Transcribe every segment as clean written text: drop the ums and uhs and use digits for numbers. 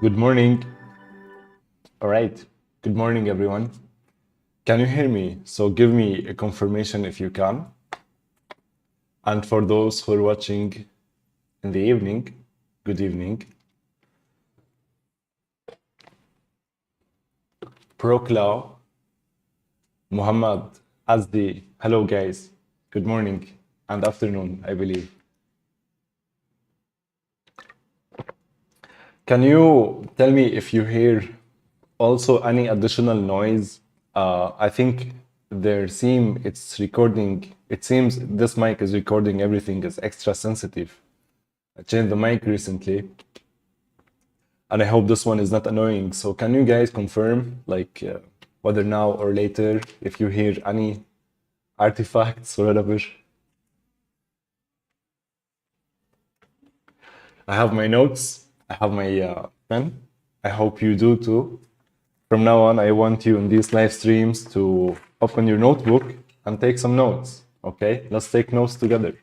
Good morning. All right. Good morning, everyone. Can you hear me? So give me a confirmation if you can. And for those who are watching in the evening, good evening. Prokla, Muhammad, Azdi, hello guys. Good morning and afternoon, I believe. Can you tell me if you hear also any additional noise? I think it seems this mic is recording everything is extra sensitive. I changed the mic recently and I hope this one is not annoying. So can you guys confirm whether now or later if you hear any artifacts or whatever? I have my notes, I have my pen. I hope you do too. From now on, I want you in these live streams to open your notebook and take some notes, okay? Let's take notes together.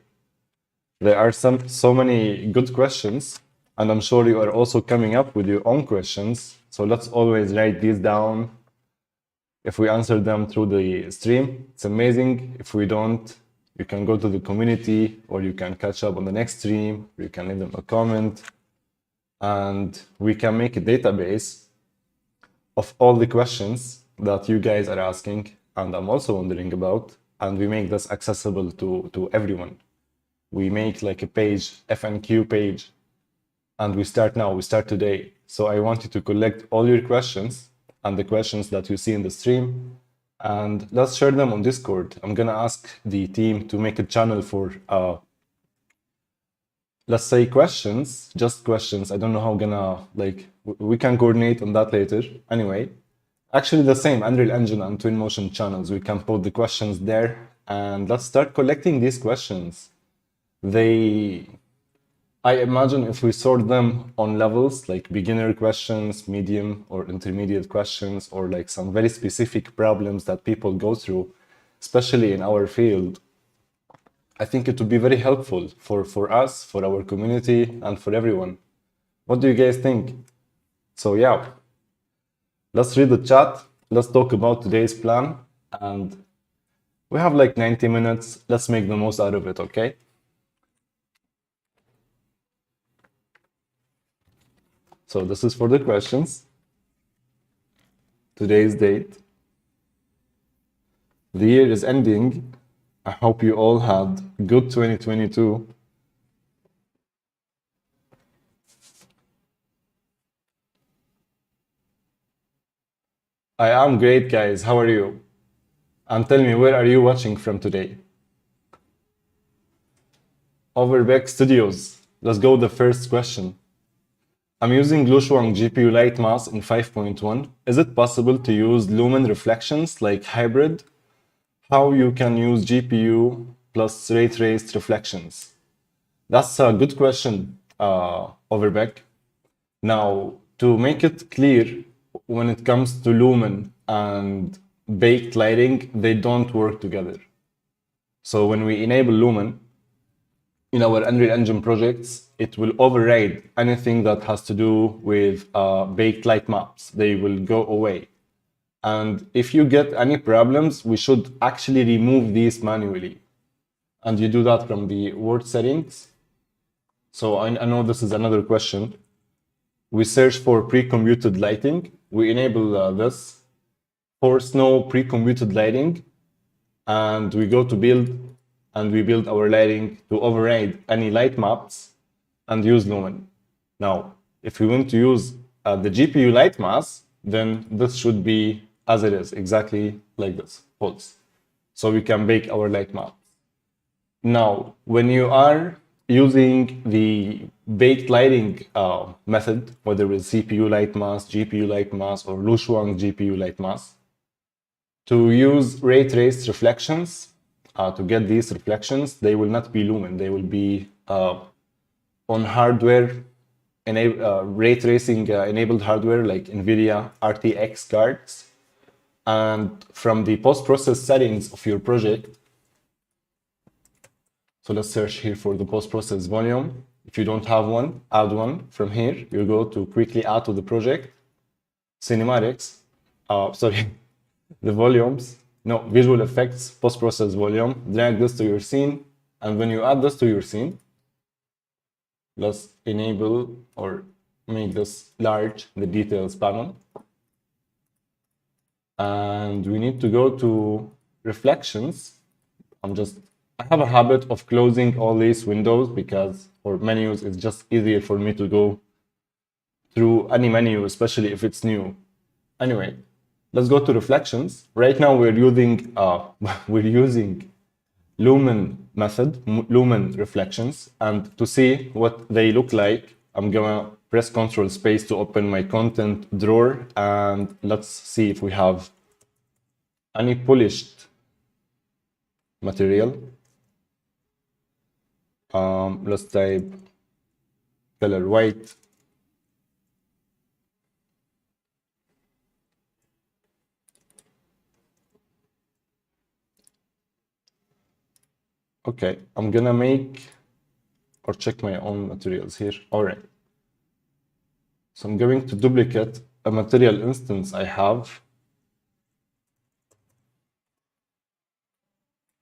There are so many good questions, and I'm sure you are also coming up with your own questions. So let's always write these down. If we answer them through the stream, it's amazing. If we don't, you can go to the community or you can catch up on the next stream, or you can leave them a comment, and we can make a database of all the questions that you guys are asking and I'm also wondering about, and we make this accessible to everyone. We make like a page, FNQ page, and we start today. So I want you to collect all your questions and the questions that you see in the stream, and let's share them on Discord. I'm gonna ask the team to make a channel for, let's say questions, just questions. I don't know how we can coordinate on that later. Anyway, actually the same Unreal Engine and Twinmotion channels. We can put the questions there and let's start collecting these questions. I imagine if we sort them on levels, like beginner questions, medium or intermediate questions, or like some very specific problems that people go through, especially in our field, I think it would be very helpful for us, for our community, and for everyone. What do you guys think? So yeah, let's read the chat. Let's talk about today's plan. And we have like 90 minutes. Let's make the most out of it, okay? So this is for the questions. Today's date. The year is ending. I hope you all had good 2022. I am great, guys. How are you? And tell me, where are you watching from today? Overbeck Studios. Let's go the first question. I'm using Lumen GPU Lightmass in 5.1. Is it possible to use Lumen reflections like hybrid? How you can use GPU plus ray traced reflections? That's a good question, Overbeck. Now, to make it clear, when it comes to Lumen and baked lighting, they don't work together. So when we enable Lumen in our Unreal Engine projects, it will override anything that has to do with baked light maps. They will go away. And if you get any problems, we should actually remove these manually. And you do that from the word settings. So I know this is another question. We search for pre-computed lighting. We enable this for snow pre-computed lighting. And we go to build, and we build our lighting to override any light maps and use Lumen. Now, if we want to use the GPU light mass, then this should be as it is, exactly like this, false. So we can bake our light map. Now, when you are using the baked lighting method, whether it's CPU light mass, GPU light mass, or Lumen GPU light mass, to use ray traced reflections, to get these reflections, they will not be Lumen. They will be on hardware, ray tracing enabled hardware like NVIDIA RTX cards. And from the post-process settings of your project, so let's search here for the post-process volume. If you don't have one, add one. From here, you go to quickly add to the project, cinematics, sorry, the volumes, no, visual effects, post-process volume, drag this to your scene, and when you add this to your scene, let's enable or make this large, the details panel. And we need to go to reflections. I have a habit of closing all these windows or menus, it's just easier for me to go through any menu, especially if it's new. Anyway, let's go to reflections. Right now we're using Lumen method, Lumen reflections. And to see what they look like, I'm gonna press Ctrl space to open my content drawer, and let's see if we have any polished material. Let's type color white. Okay, I'm gonna make or check my own materials here. All right. So I'm going to duplicate a material instance I have,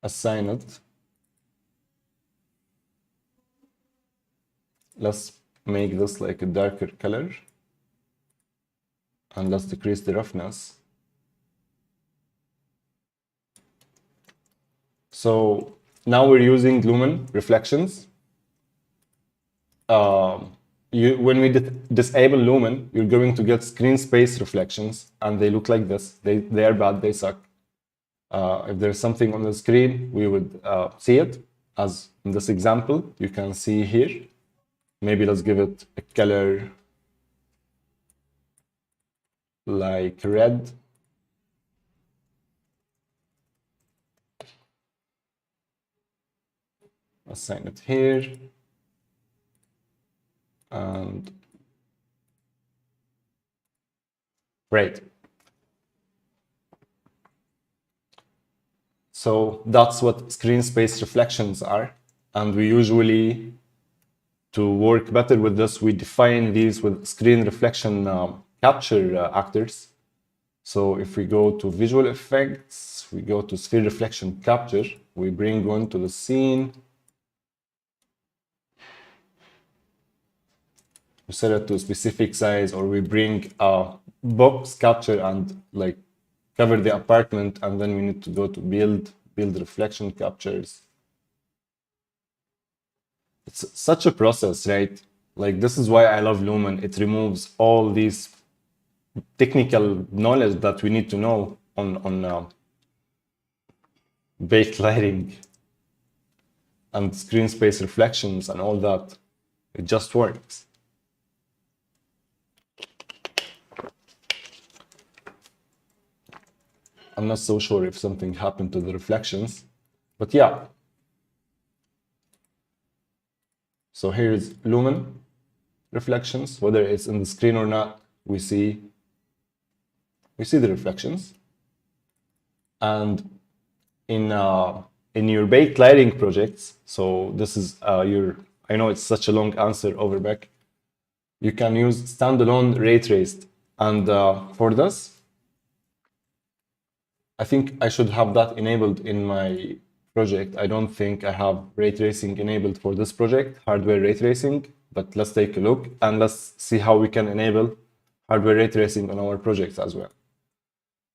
assign it. Let's make this like a darker color, and let's decrease the roughness. So now we're using Lumen reflections. When we disable Lumen, you're going to get screen space reflections, and they look like this. They are bad, they suck. If there's something on the screen, we would see it, as in this example, you can see here. Maybe let's give it a color like red. Assign it here. And great. So that's what screen space reflections are. And we usually, to work better with this, we define these with screen reflection capture actors. So if we go to visual effects, we go to screen reflection capture, we bring one to the scene. We set it to a specific size, or we bring a box capture and like cover the apartment, and then we need to go to build reflection captures. It's such a process, right? Like, this is why I love Lumen. It removes all these technical knowledge that we need to know on baked lighting and screen space reflections and all that. It just works. I'm not so sure if something happened to the reflections, but yeah. So here's Lumen reflections. Whether it's in the screen or not, we see the reflections. And in your baked lighting projects, so this is I know it's such a long answer, Overbeck. You can use standalone ray traced, and for this, I think I should have that enabled in my project. I don't think I have ray tracing enabled for this project, hardware ray tracing, but let's take a look and let's see how we can enable hardware ray tracing on our projects as well.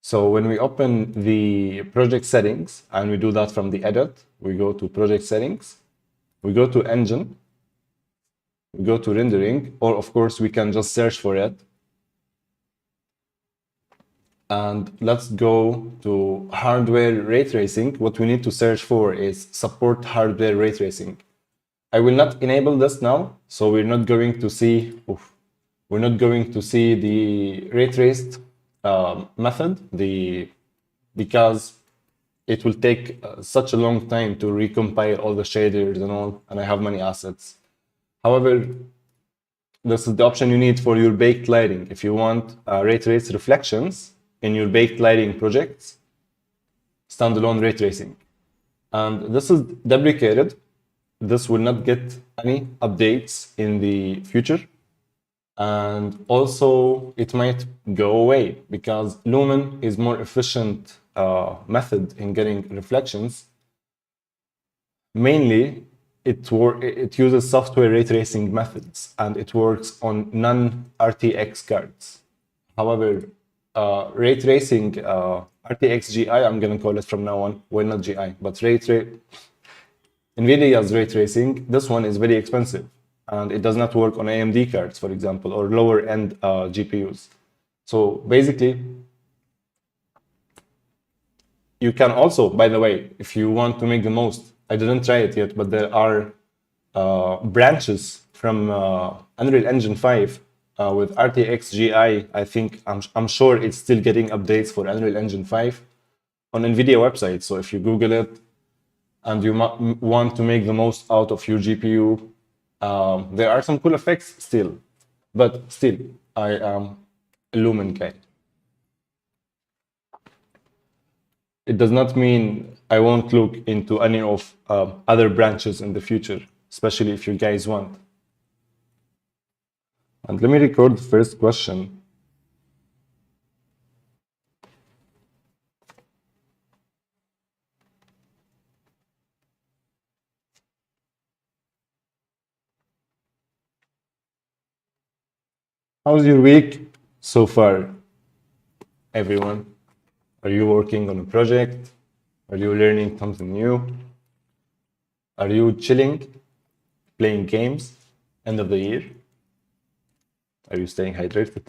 So when we open the project settings and we do that from the edit, we go to project settings, we go to engine, we go to rendering, or of course we can just search for it. And let's go to hardware ray tracing. What we need to search for is support hardware ray tracing. I will not enable this now, so we're not going to see the ray traced method, because it will take such a long time to recompile all the shaders and all, and I have many assets. However, this is the option you need for your baked lighting. If you want ray traced reflections in your baked lighting projects, standalone ray tracing. And this is deprecated. this will not get any updates in the future. And also it might go away because Lumen is more efficient method in getting reflections. Mainly, it uses software ray tracing methods and it works on non-RTX cards. However, ray tracing, RTX GI, I'm going to call it from now on, well, not GI, but NVIDIA's ray tracing, this one is very expensive and it does not work on AMD cards, for example, or lower end GPUs. So basically, you can also, by the way, if you want to make the most, I didn't try it yet, but there are branches from Unreal Engine 5 with RTX GI. I think, I'm sure it's still getting updates for Unreal Engine 5 on NVIDIA website. So if you Google it and you want to make the most out of your GPU, there are some cool effects still, but still, I am a Lumen guy. It does not mean I won't look into any of other branches in the future, especially if you guys want. And let me record the first question. How's your week so far, everyone? Are you working on a project? Are you learning something new? Are you chilling, playing games, end of the year? Are you staying hydrated?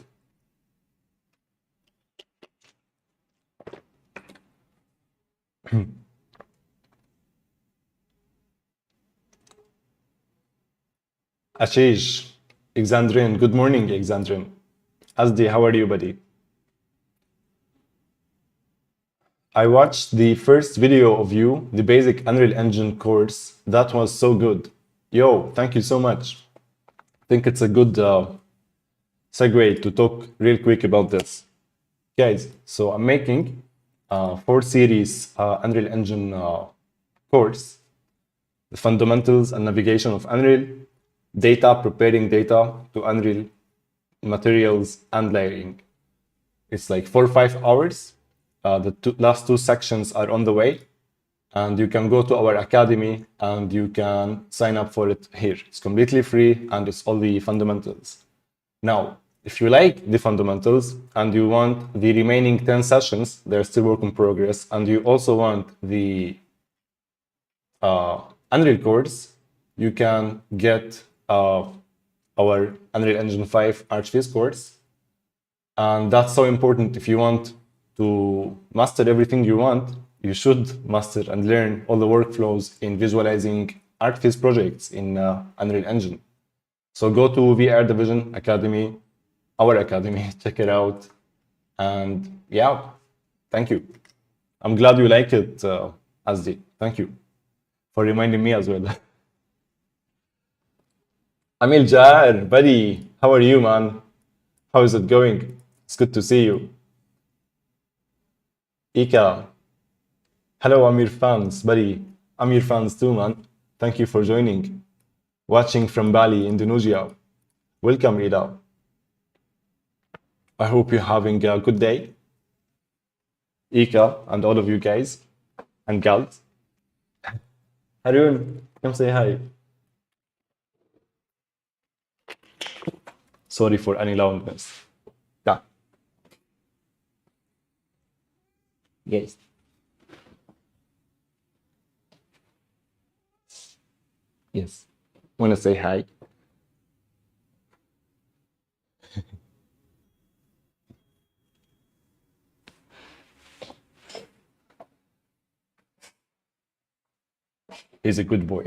Ashish, Exandrin, good morning, Exandrin. Asdi, how are you, buddy? I watched the first video of you, the basic Unreal Engine course. That was so good. Yo, thank you so much. I think it's a good segue to talk real quick about this. Guys, so I'm making a 4 series Unreal Engine course. The fundamentals and navigation of Unreal, data, preparing data to Unreal, materials, and layering. It's like 4 or 5 hours. The last 2 sections are on the way, and you can go to our academy and you can sign up for it here. It's completely free and it's all the fundamentals. Now, if you like the fundamentals and you want the remaining 10 sessions, they're still work in progress, and you also want the Unreal course, you can get our Unreal Engine 5 Archviz course. And that's so important. If you want to master everything you want, you should master and learn all the workflows in visualizing Archviz projects in Unreal Engine. So go to VR Division Academy, our academy, check it out. And yeah, thank you. I'm glad you like it, Azdi. Thank you for reminding me as well. Amil Jar, buddy, how are you, man? How is it going? It's good to see you. Ika, hello, Amir fans, buddy. Amir fans too, man. Thank you for joining. Watching from Bali, Indonesia. Welcome, Ida. I hope you're having a good day. Ika and all of you guys and gals. Harun, come say hi. Sorry for any loudness. Yeah. Yes. Yes. Want to say hi? He's a good boy.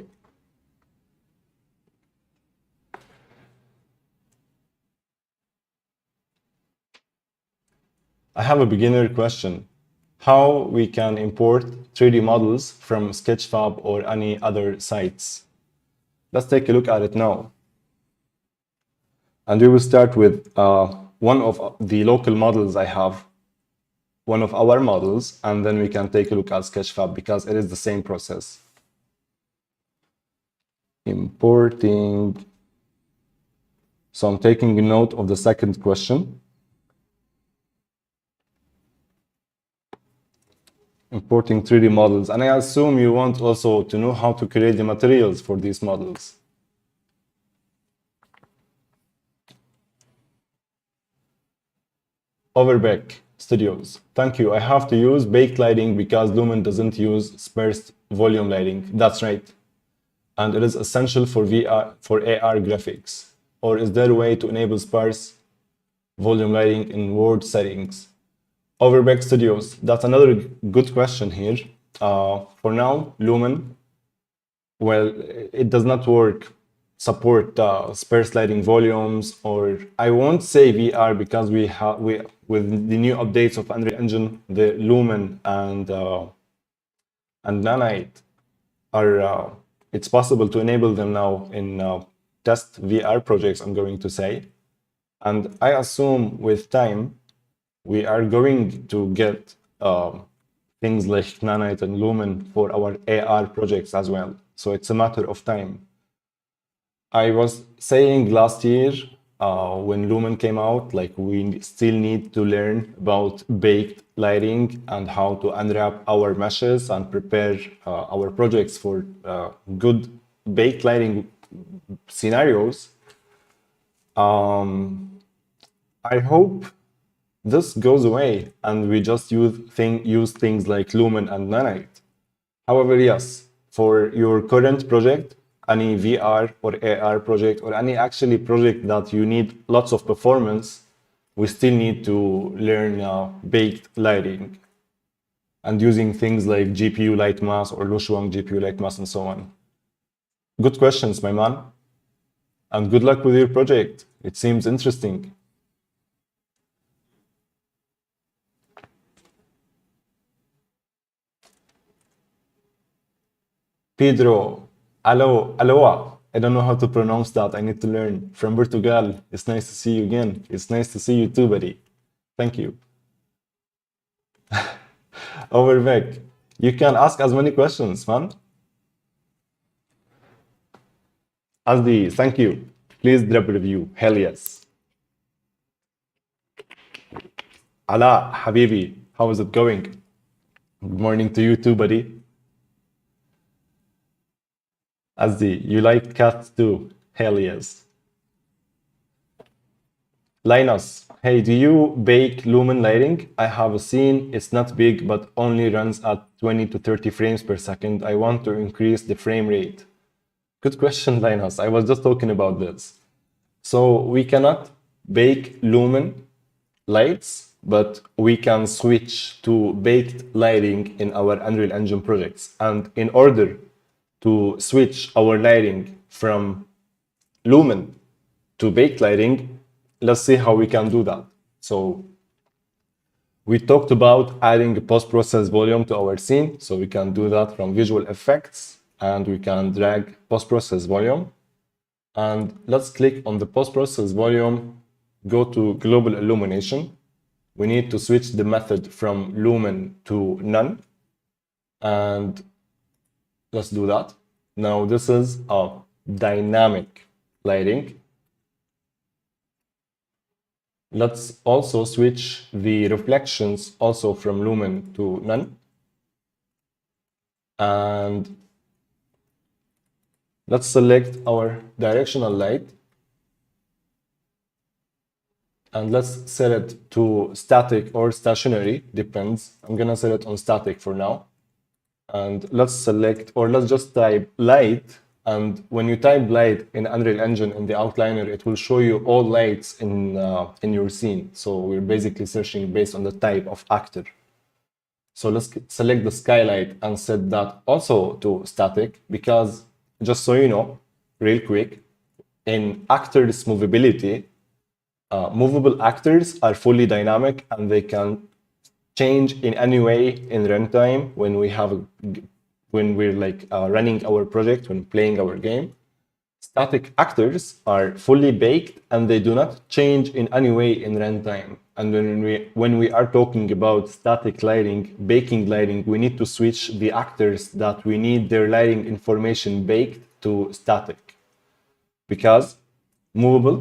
I have a beginner question. How we can import 3D models from Sketchfab or any other sites? Let's take a look at it now. And we will start with one of the local models I have, one of our models, and then we can take a look at Sketchfab because it is the same process. Importing. So I'm taking a note of the second question. Importing 3D models. And I assume you want also to know how to create the materials for these models. Overbeck Studios. Thank you. I have to use baked lighting because Lumen doesn't use sparse volume lighting. That's right. And it is essential for AR graphics. Or is there a way to enable sparse volume lighting in Word settings? Overbeck Studios. That's another good question here. For now, Lumen, well, it does not support sparse lighting volumes, or I won't say VR because we with the new updates of Unreal Engine, the Lumen and Nanite are it's possible to enable them now in test VR projects, I'm going to say. And I assume with time, we are going to get things like Nanite and Lumen for our AR projects as well. So it's a matter of time. I was saying last year when Lumen came out, like we still need to learn about baked lighting and how to unwrap our meshes and prepare our projects for good baked lighting scenarios. I hope this goes away and we just use things like Lumen and Nanite. However, yes, for your current project, any VR or AR project or any actually project that you need lots of performance, we still need to learn baked lighting and using things like GPU light mask or Lushuang GPU light mask and so on. Good questions, my man. And good luck with your project. It seems interesting. Pedro, aloha. I don't know how to pronounce that. I need to learn. From Portugal. It's nice to see you again. It's nice to see you too, buddy. Thank you. Overbeck, you can ask as many questions, man. Asdi, thank you. Please drop a review. Hell yes. Ala, Habibi, how is it going? Good morning to you too, buddy. Asdi, you like cats too? Hell yes. Linus, hey, do you bake Lumen lighting? I have a scene, it's not big, but only runs at 20 to 30 frames per second. I want to increase the frame rate. Good question, Linus. I was just talking about this. So we cannot bake Lumen lights, but we can switch to baked lighting in our Unreal Engine projects. And in order to switch our lighting from Lumen to baked lighting, let's see how we can do that. So we talked about adding a post-process volume to our scene. So we can do that from visual effects and we can drag post-process volume. And let's click on the post-process volume, go to global illumination. We need to switch the method from Lumen to none. And let's do that. Now this is a dynamic lighting. Let's also switch the reflections also from Lumen to none. And let's select our directional light. And let's set it to static or stationary, depends. I'm gonna set it on static for now. And let's select, or let's just type light. And when you type light in Unreal Engine in the outliner, it will show you all lights in your scene. So we're basically searching based on the type of actor. So let's select the skylight and set that also to static, because just so you know, real quick, in actors movability, movable actors are fully dynamic and they can change in any way in runtime when we're like running our project, when playing our game. Static actors are fully baked and they do not change in any way in runtime. And when we are talking about static lighting, baking lighting, we need to switch the actors that we need their lighting information baked to static, because movable,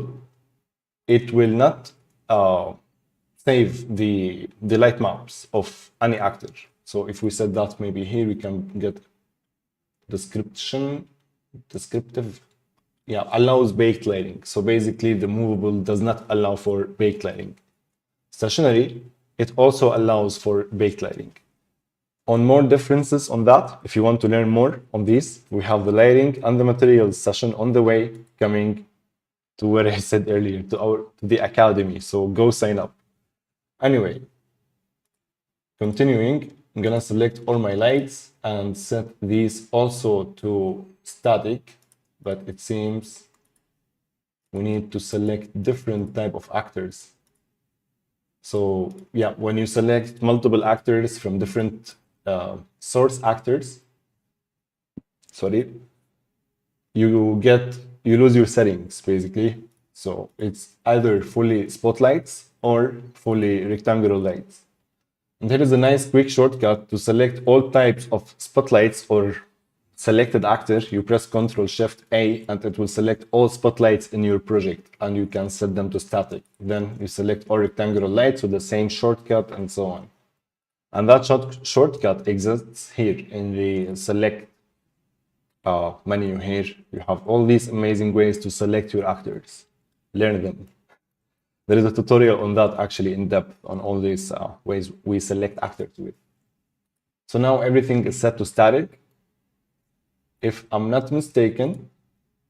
it will not save the light maps of any actor. So if we set that maybe here, we can get descriptive, yeah, allows baked lighting. So basically the movable does not allow for baked lighting. Stationary, it also allows for baked lighting. On more differences on that, if you want to learn more on these, we have the lighting and the materials session on the way, coming to what I said earlier, to the academy. So go sign up. Anyway, continuing, I'm gonna select all my lights and set these also to static, but it seems we need to select different type of actors. So yeah, when you select multiple actors from different source actors, sorry, you lose your settings basically. So it's either fully spotlights or fully rectangular lights. And here is a nice quick shortcut to select all types of spotlights or selected actor. You press Ctrl+Shift+A and it will select all spotlights in your project, and you can set them to static. Then you select all rectangular lights with the same shortcut and so on. And that shortcut exists here in the select menu here. You have all these amazing ways to select your actors. Learn them. There is a tutorial on that actually in depth on all these ways we select actors with. So now everything is set to static. If I'm not mistaken,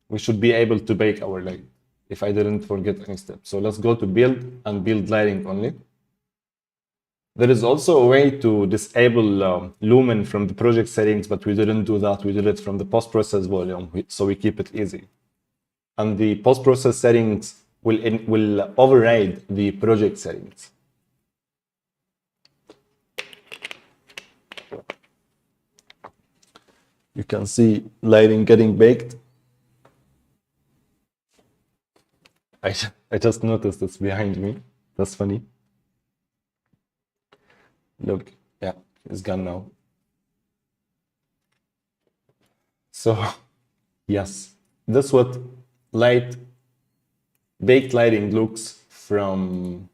we should be able to bake our light if I didn't forget any steps. So let's go to build and build lighting only. There is also a way to disable Lumen from the project settings, but we didn't do that. We did it from the post-process volume, so we keep it easy. And the post-process settings will override the project settings. You can see lighting getting baked. I just noticed it's behind me. That's funny. Look, yeah, it's gone now. So, yes, that's what baked lighting looks from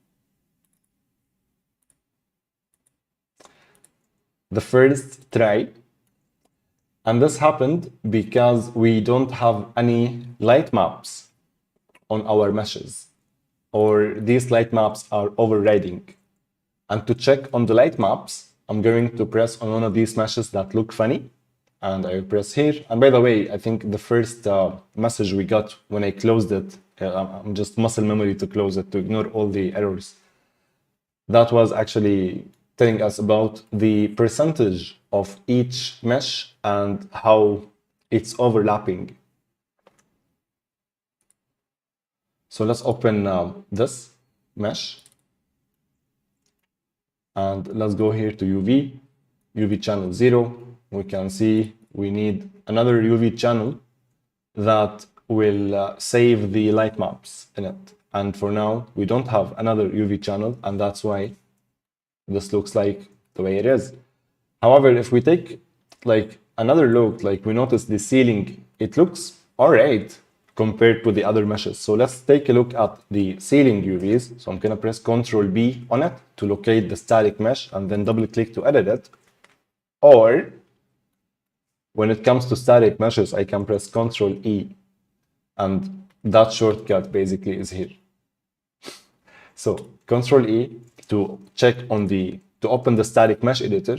the first try. And this happened because we don't have any light maps on our meshes, or these light maps are overriding. And to check on the light maps, I'm going to press on one of these meshes that look funny, and I press here. And by the way, I think the first message we got when I closed it, I'm just muscle memory to close it to ignore all the errors. That was actually telling us about the percentage of each mesh and how it's overlapping. So let's open this mesh. And let's go here to UV channel 0. We can see we need another UV channel that will save the light maps in it. And for now, we don't have another UV channel, and that's why this looks like the way it is. However, if we take like another look, like we notice the ceiling, it looks all right compared to the other meshes. So let's take a look at the ceiling UVs. So I'm gonna press Ctrl+B on it to locate the static mesh and then double click to edit it. Or when it comes to static meshes, I can press Ctrl+E, and that shortcut basically is here. So Ctrl+E to check on to open the static mesh editor.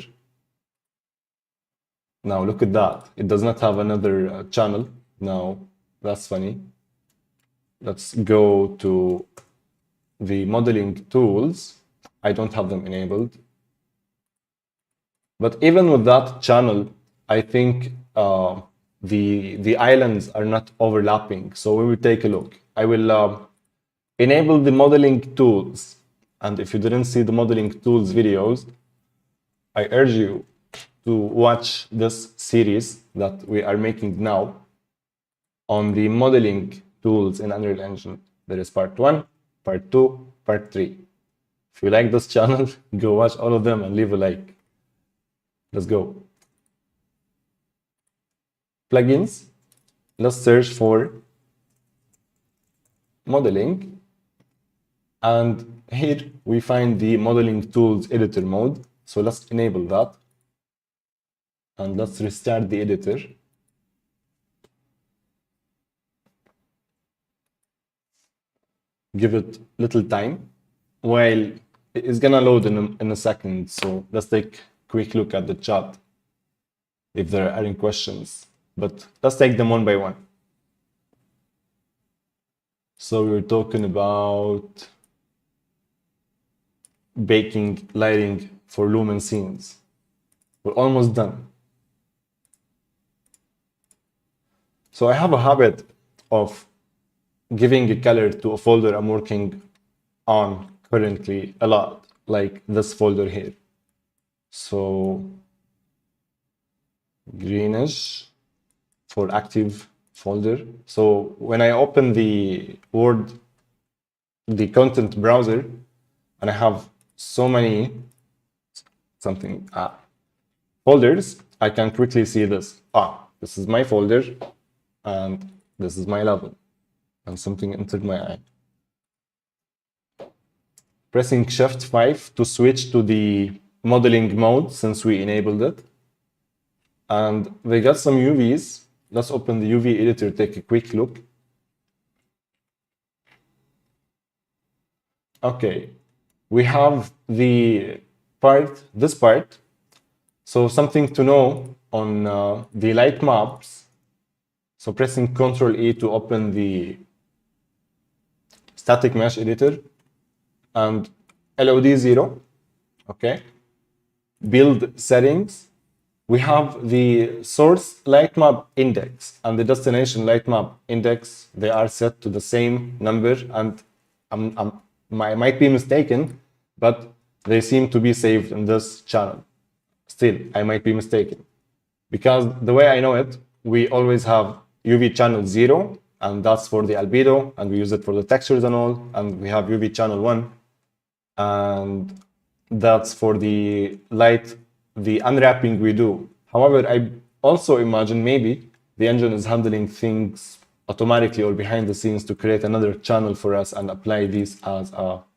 Now look at that. It does not have another channel. Now that's funny. Let's go to the modeling tools. I don't have them enabled. But even with that channel, I think the islands are not overlapping. So we will take a look. I will enable the modeling tools. And if you didn't see the modeling tools videos, I urge you to watch this series that we are making now on the modeling tools in Unreal Engine. There is part 1, part 2, part 3. If you like this channel, go watch all of them and leave a like. Let's go. Plugins. let's search for modeling. And here we find the modeling tools editor mode. So let's enable that. And let's restart the editor. Give it little time while it's gonna load in a second. So let's take a quick look at the chat if there are any questions, but let's take them one by one. So we were talking about baking lighting for Lumen scenes. We're almost done. So I have a habit of giving a color to a folder I'm working on currently a lot, like this folder here. So greenish for active folder. So when I open the Word, the content browser, and I have so many folders, I can quickly see this. This is my folder, and this is my level. And something entered my eye. Pressing Shift 5 to switch to the modeling mode since we enabled it. And we got some UVs. Let's open the UV editor, take a quick look. Okay, we have this part. So something to know on the light maps. So pressing Ctrl E to open the static mesh editor and LOD 0, okay. Build settings. We have the source lightmap index and the destination lightmap index. They are set to the same number, and I might be mistaken, but they seem to be saved in this channel. Still, I might be mistaken, because the way I know it, we always have UV channel 0, and that's for the albedo, and we use it for the textures and all, and we have UV channel 1, and that's for the light, the unwrapping we do. However, I also imagine maybe the engine is handling things automatically or behind the scenes to create another channel for us and apply these as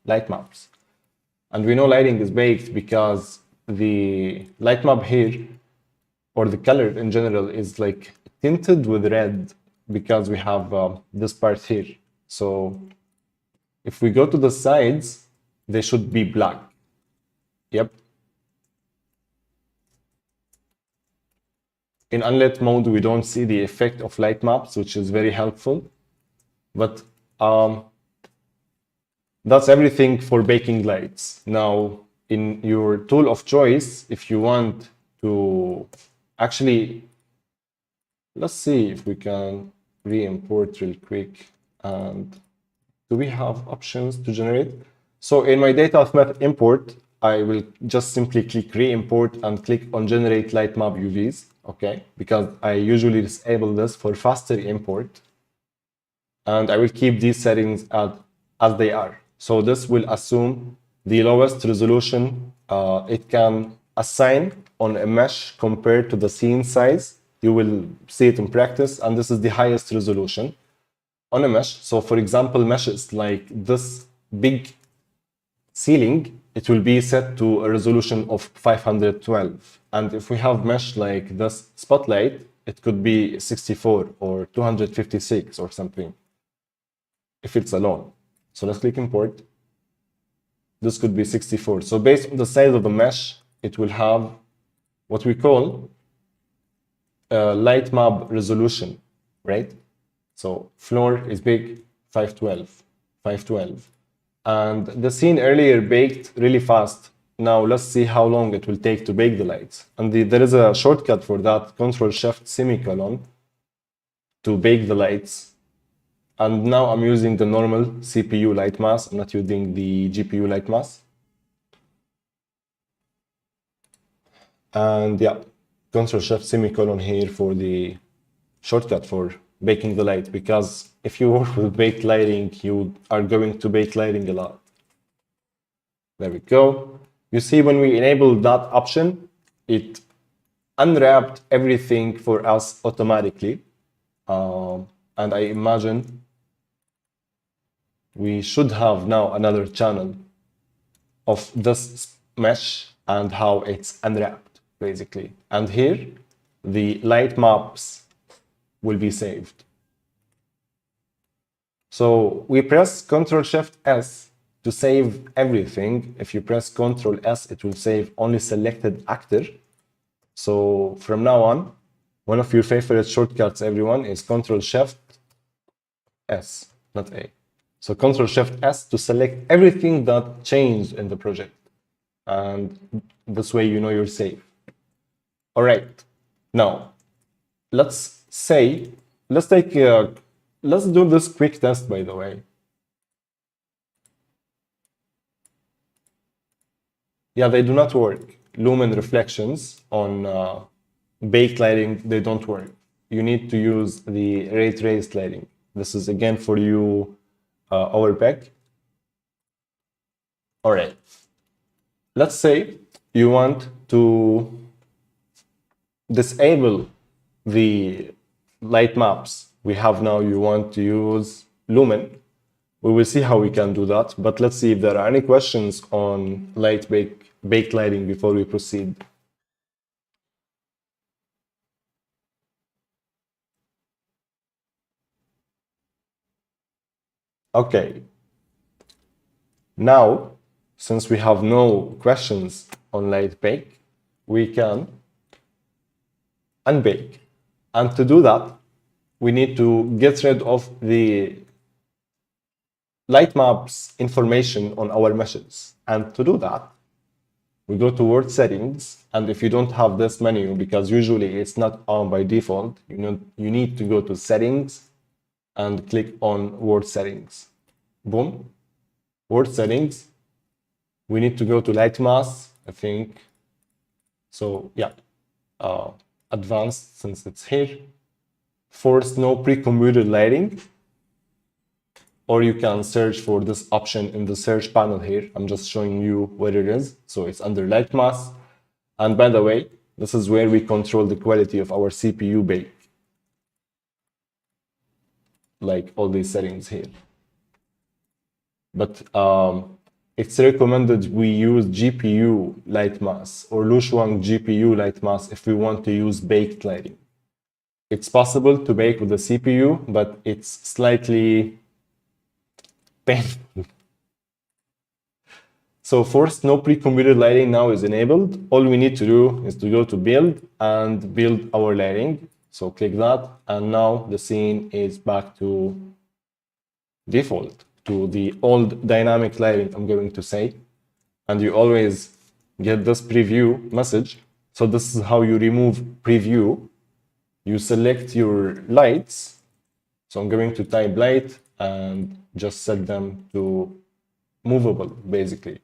light maps. And we know lighting is baked because the light map here, or the color in general, is like tinted with red because we have this part here. So if we go to the sides, they should be black. Yep. In unlit mode, we don't see the effect of light maps, which is very helpful. But that's everything for baking lights. Now, in your tool of choice, if you want to actually, let's see if we can re-import real quick. And do we have options to generate? So in my Datasmith import, I will just simply click re-import and click on generate Lightmap UVs, okay? Because I usually disable this for faster import. And I will keep these settings as they are. So this will assume the lowest resolution it can assign on a mesh compared to the scene size. You will see it in practice, and this is the highest resolution on a mesh. So for example, meshes like this big ceiling, it will be set to a resolution of 512. And if we have mesh like this spotlight, it could be 64 or 256 or something, if it's alone. So let's click import. This could be 64. So based on the size of the mesh, it will have what we call light map resolution, right? So floor is big, 512. And the scene earlier baked really fast. Now let's see how long it will take to bake the lights. And there is a shortcut for that, Ctrl+Shift:, to bake the lights. And now I'm using the normal CPU light mask. I'm not using the GPU light mask. And yeah, Ctrl+Shift:, here for the shortcut for baking the light, because if you work with baked lighting, you are going to bake lighting a lot. There we go. You see, when we enabled that option, it unwrapped everything for us automatically. And I imagine we should have now another channel of this mesh and how it's unwrapped, basically. And here, the light maps will be saved. So we press Ctrl-Shift-S to save everything. If you press Ctrl-S, it will save only selected actor. So from now on, one of your favorite shortcuts, everyone, is Ctrl-Shift-S, not A. So Ctrl-Shift-S to select everything that changed in the project. And this way you know you're safe. All right. Now, let's do this quick test, by the way. Yeah, they do not work. Lumen reflections on baked lighting, they don't work. You need to use the ray traced lighting. This is again for you, overpack. All right. Let's say you want to disable the light maps we have now. You want to use Lumen. We will see how we can do that, but let's see if there are any questions on baked lighting before we proceed. Okay. Now, since we have no questions on light bake, we can unbake. And to do that, we need to get rid of the light maps information on our meshes. And to do that, we go to word settings. And if you don't have this menu, because usually it's not on by default, you need to go to settings and click on word settings. Boom. Word settings. We need to go to light mask, I think. So yeah, advanced, since it's here. Force no pre-computed lighting. Or you can search for this option in the search panel here. I'm just showing you where it is. So it's under light mask. And by the way, this is where we control the quality of our CPU bake. Like all these settings here. But it's recommended we use GPU light mask or Lushuang GPU light mask if we want to use baked lighting. It's possible to bake with the CPU, but it's slightly painful. So first, no pre-computed lighting now is enabled. All we need to do is to go to build and build our lighting. So click that, and now the scene is back to default, to the old dynamic lighting, I'm going to say. And you always get this preview message. So this is how you remove preview. You select your lights. So I'm going to type light and just set them to movable, basically.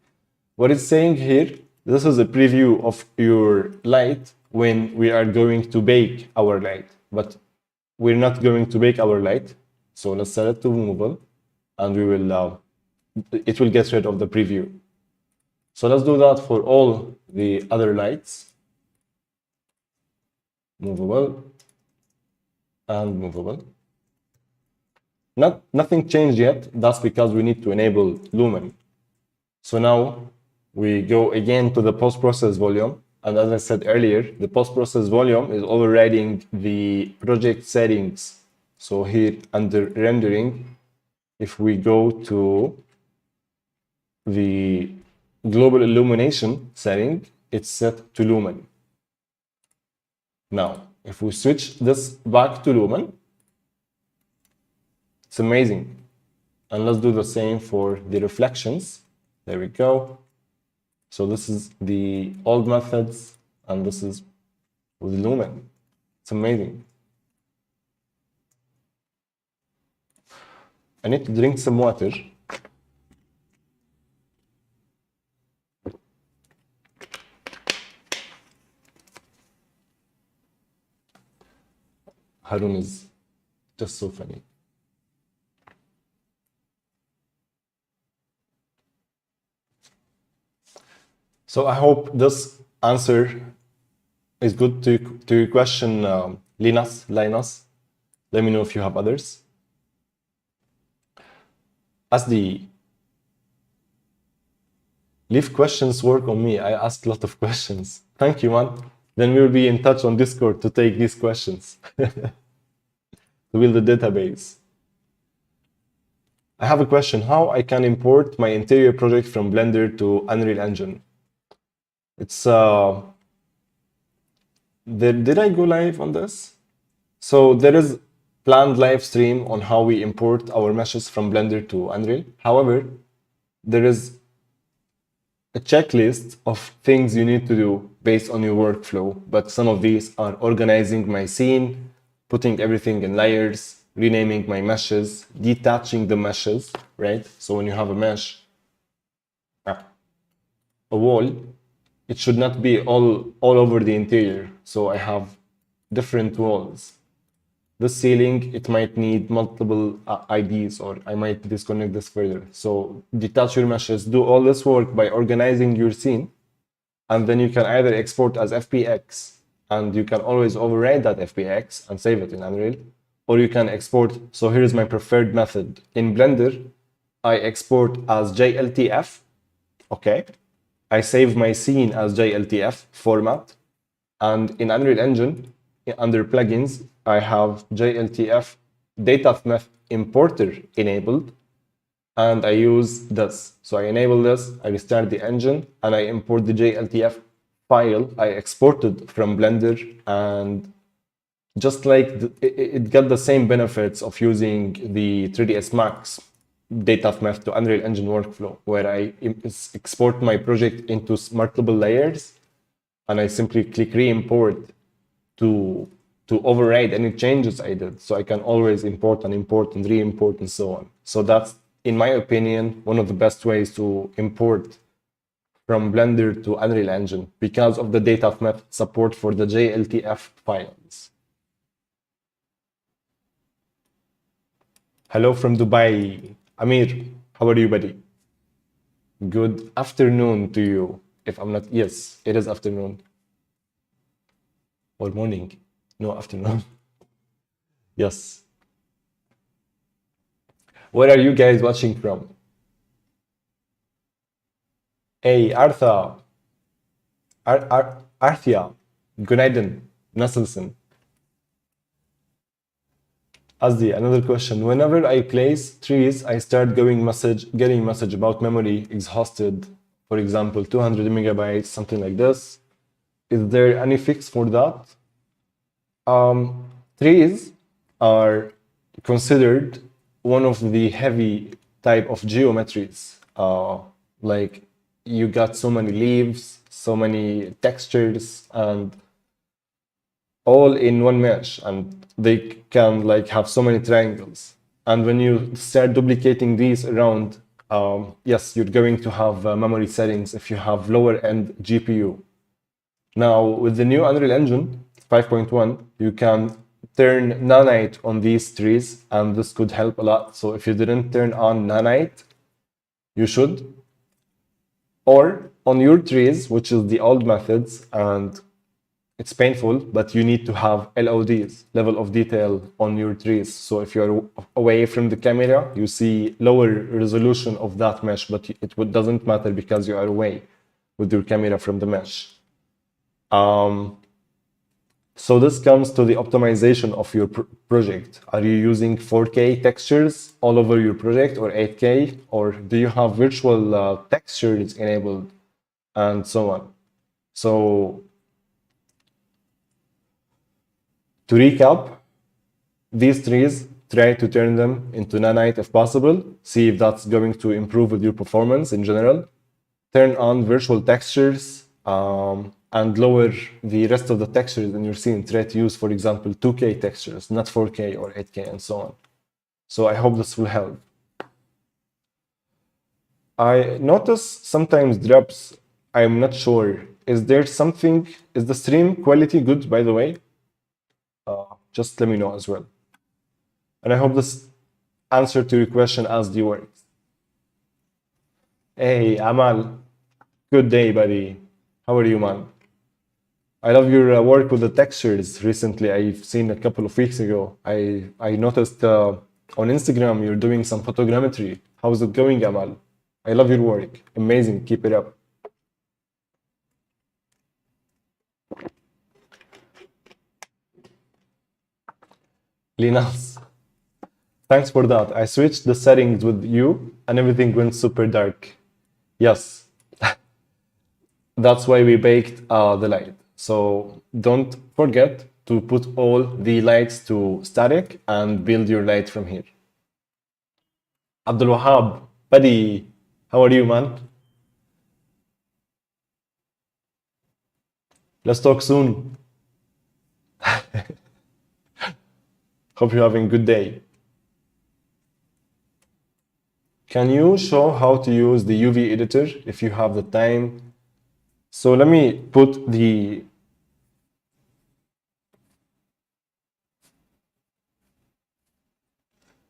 What it's saying here, this is a preview of your light when we are going to bake our light, but we're not going to bake our light. So let's set it to movable, and we will, it will get rid of the preview. So let's do that for all the other lights. Movable and movable. Nothing changed yet. That's because we need to enable Lumen. So now we go again to the post-process volume. And as I said earlier, the post-process volume is overriding the project settings. So here under rendering, if we go to the global illumination setting, it's set to Lumen. Now, if we switch this back to Lumen, it's amazing. And let's do the same for the reflections. There we go. So this is the old methods, and this is with Lumen. It's amazing. I need to drink some water. Harun is just so funny. So I hope this answer is good to your question, Linus. Let me know if you have others. Asdi, leave questions, work on me. I asked a lot of questions. Thank you, man. Then we'll be in touch on Discord to take these questions. To build the database. I have a question. How I can import my interior project from Blender to Unreal Engine? It's did I go live on this? So there is planned live stream on how we import our meshes from Blender to Unreal. However, there is a checklist of things you need to do based on your workflow, but some of these are organizing my scene, putting everything in layers, renaming my meshes, detaching the meshes, right? So when you have a mesh, a wall, it should not be all over the interior. So I have different walls. The ceiling, it might need multiple IDs, or I might disconnect this further. So detach your meshes, do all this work by organizing your scene, and then you can either export as FBX, and you can always override that FBX and save it in Unreal, or you can export. So here's my preferred method. In Blender, I export as JLTF, okay? I save my scene as JLTF format, and in Unreal Engine, under plugins, I have JLTF Datasmith importer enabled, and I use this. So I enable this, I restart the engine, and I import the JLTF file I exported from Blender, and just like it got the same benefits of using the 3ds Max Datasmith to Unreal Engine workflow, where I export my project into multiple layers, and I simply click re-import to override any changes I did. So I can always import and re-import and so on. So that's, in my opinion, one of the best ways to import from Blender to Unreal Engine because of the Datasmith support for the JLTF files. Hello from Dubai. Amir, how are you, buddy? Good afternoon to you. If I'm not, yes, it is afternoon. Or morning. No, afternoon. Yes. Where are you guys watching from? Hey, Artha. Arthia. Günaydın. Nasılsın? Azdi, another question. Whenever I place trees, I start getting message about memory exhausted. For example, 200 megabytes, something like this. Is there any fix for that? Trees are considered one of the heavy type of geometries. Like you got so many leaves, so many textures, and all in one mesh, and they can like have so many triangles. And when you start duplicating these around, yes, you're going to have memory settings if you have lower end GPU. Now, with the new Unreal Engine 5.1, you can turn nanite on these trees, and this could help a lot. So if you didn't turn on nanite, you should. Or on your trees, which is the old methods, and it's painful, but you need to have LODs, level of detail, on your trees. So if you're away from the camera, you see lower resolution of that mesh, but it doesn't matter because you are away with your camera from the mesh. So this comes to the optimization of your project. Are you using 4K textures all over your project, or 8K, or do you have virtual textures enabled, and so on? So to recap, these trees, try to turn them into nanite if possible. See if that's going to improve with your performance in general. Turn on virtual textures, and lower the rest of the textures in your scene. Try to use, for example, 2K textures, not 4K or 8K, and so on. So I hope this will help. I notice sometimes drops. I'm not sure. Is there something? Is the stream quality good, by the way? Just let me know as well. And I hope this answer to your question as the works. Hey, Amal. Good day, buddy. How are you, man? I love your work with the textures recently. I've seen a couple of weeks ago. I noticed on Instagram you're doing some photogrammetry. How's it going, Amal? I love your work. Amazing. Keep it up. Linas, thanks for that. I switched the settings with you and everything went super dark. Yes, that's why we baked the light. So don't forget to put all the lights to static and build your light from here. Abdul Wahab, buddy, how are you, man? Let's talk soon. Hope you're having a good day. Can you show how to use the UV editor if you have the time? So let me put the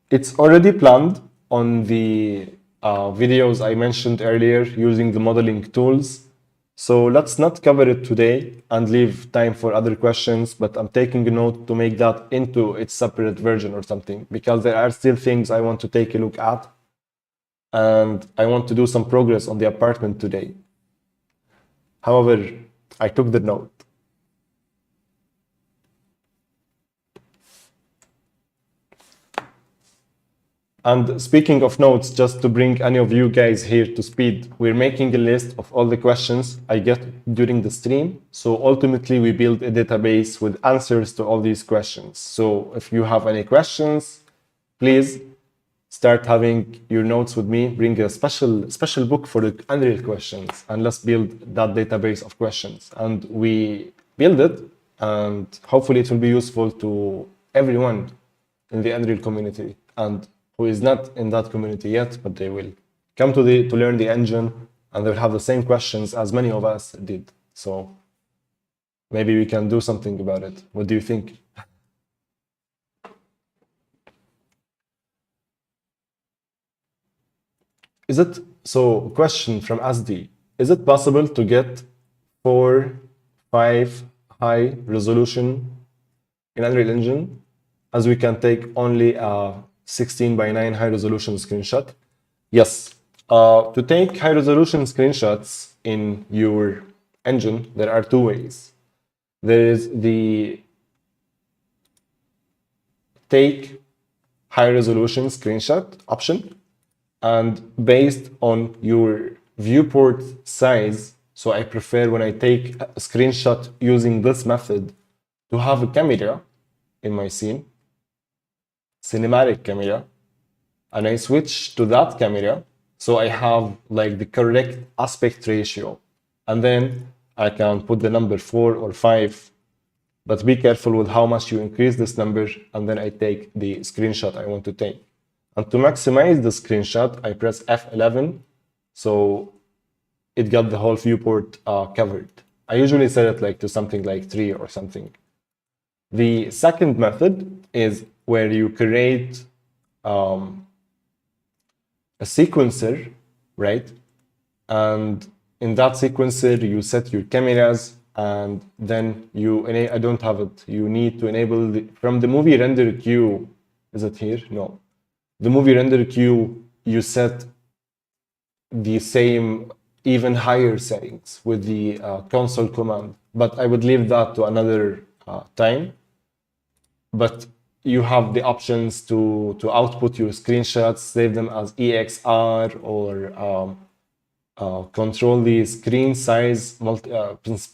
It's already planned on the videos I mentioned earlier using the modeling tools. So let's not cover it today and leave time for other questions, but I'm taking a note to make that into its separate version or something, because there are still things I want to take a look at and I want to do some progress on the apartment today. However, I took the note. And speaking of notes, just to bring any of you guys here to speed, we're making a list of all the questions I get during the stream. So ultimately, we build a database with answers to all these questions. So if you have any questions, please start having your notes with me. Bring a special book for the Unreal questions, and let's build that database of questions. And we build it, and hopefully it will be useful to everyone in the Unreal community and who is not in that community yet, but they will come to learn the engine, and they'll have the same questions as many of us did. So maybe we can do something about it. What do you think? Is it so? Question from Asdi: is it possible to get 4.5 high resolution in Unreal Engine, as we can take only a 16:9 high resolution screenshot? Yes. To take high resolution screenshots in your engine, there are two ways. There is the take high resolution screenshot option, and based on your viewport size, so I prefer when I take a screenshot using this method to have a camera in my scene, cinematic camera, and I switch to that camera so I have like the correct aspect ratio, and then I can put the number 4 or 5, but be careful with how much you increase this number, and then I take the screenshot I want to take. And to maximize the screenshot, I press F11, so it got the whole viewport covered. I usually set it like to something like 3 or something. The second method is where you create a sequencer, right? And in that sequencer, you set your cameras, and then I don't have it. You need to enable from the movie render queue. Is it here? No. The movie render queue, you set the same, even higher settings with the console command, but I would leave that to another time. But you have the options to output your screenshots, save them as EXR, or control the screen size,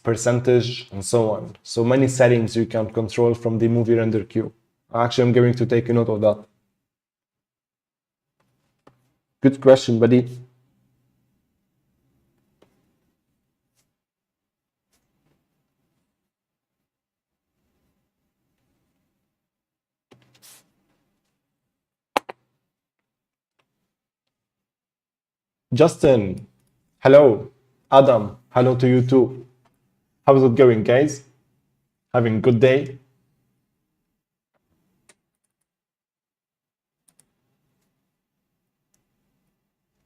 percentage, and so on. So many settings you can control from the movie render queue. Actually, I'm going to take a note of that. Good question, buddy. Justin, hello. Adam, hello to you too. How's it going, guys? Having a good day?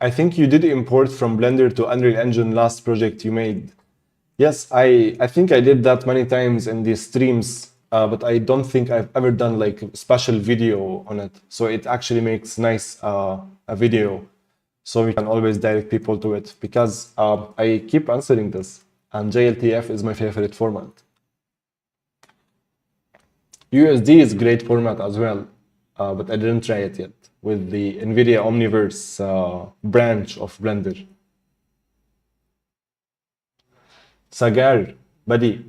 I think you did import from Blender to Unreal Engine last project you made. Yes, I think I did that many times in the streams, but I don't think I've ever done like a special video on it. So it actually makes nice a video, so we can always direct people to it because I keep answering this, and JLTF is my favorite format. USD is great format as well, but I didn't try it yet with the NVIDIA Omniverse branch of Blender. Sagar, buddy.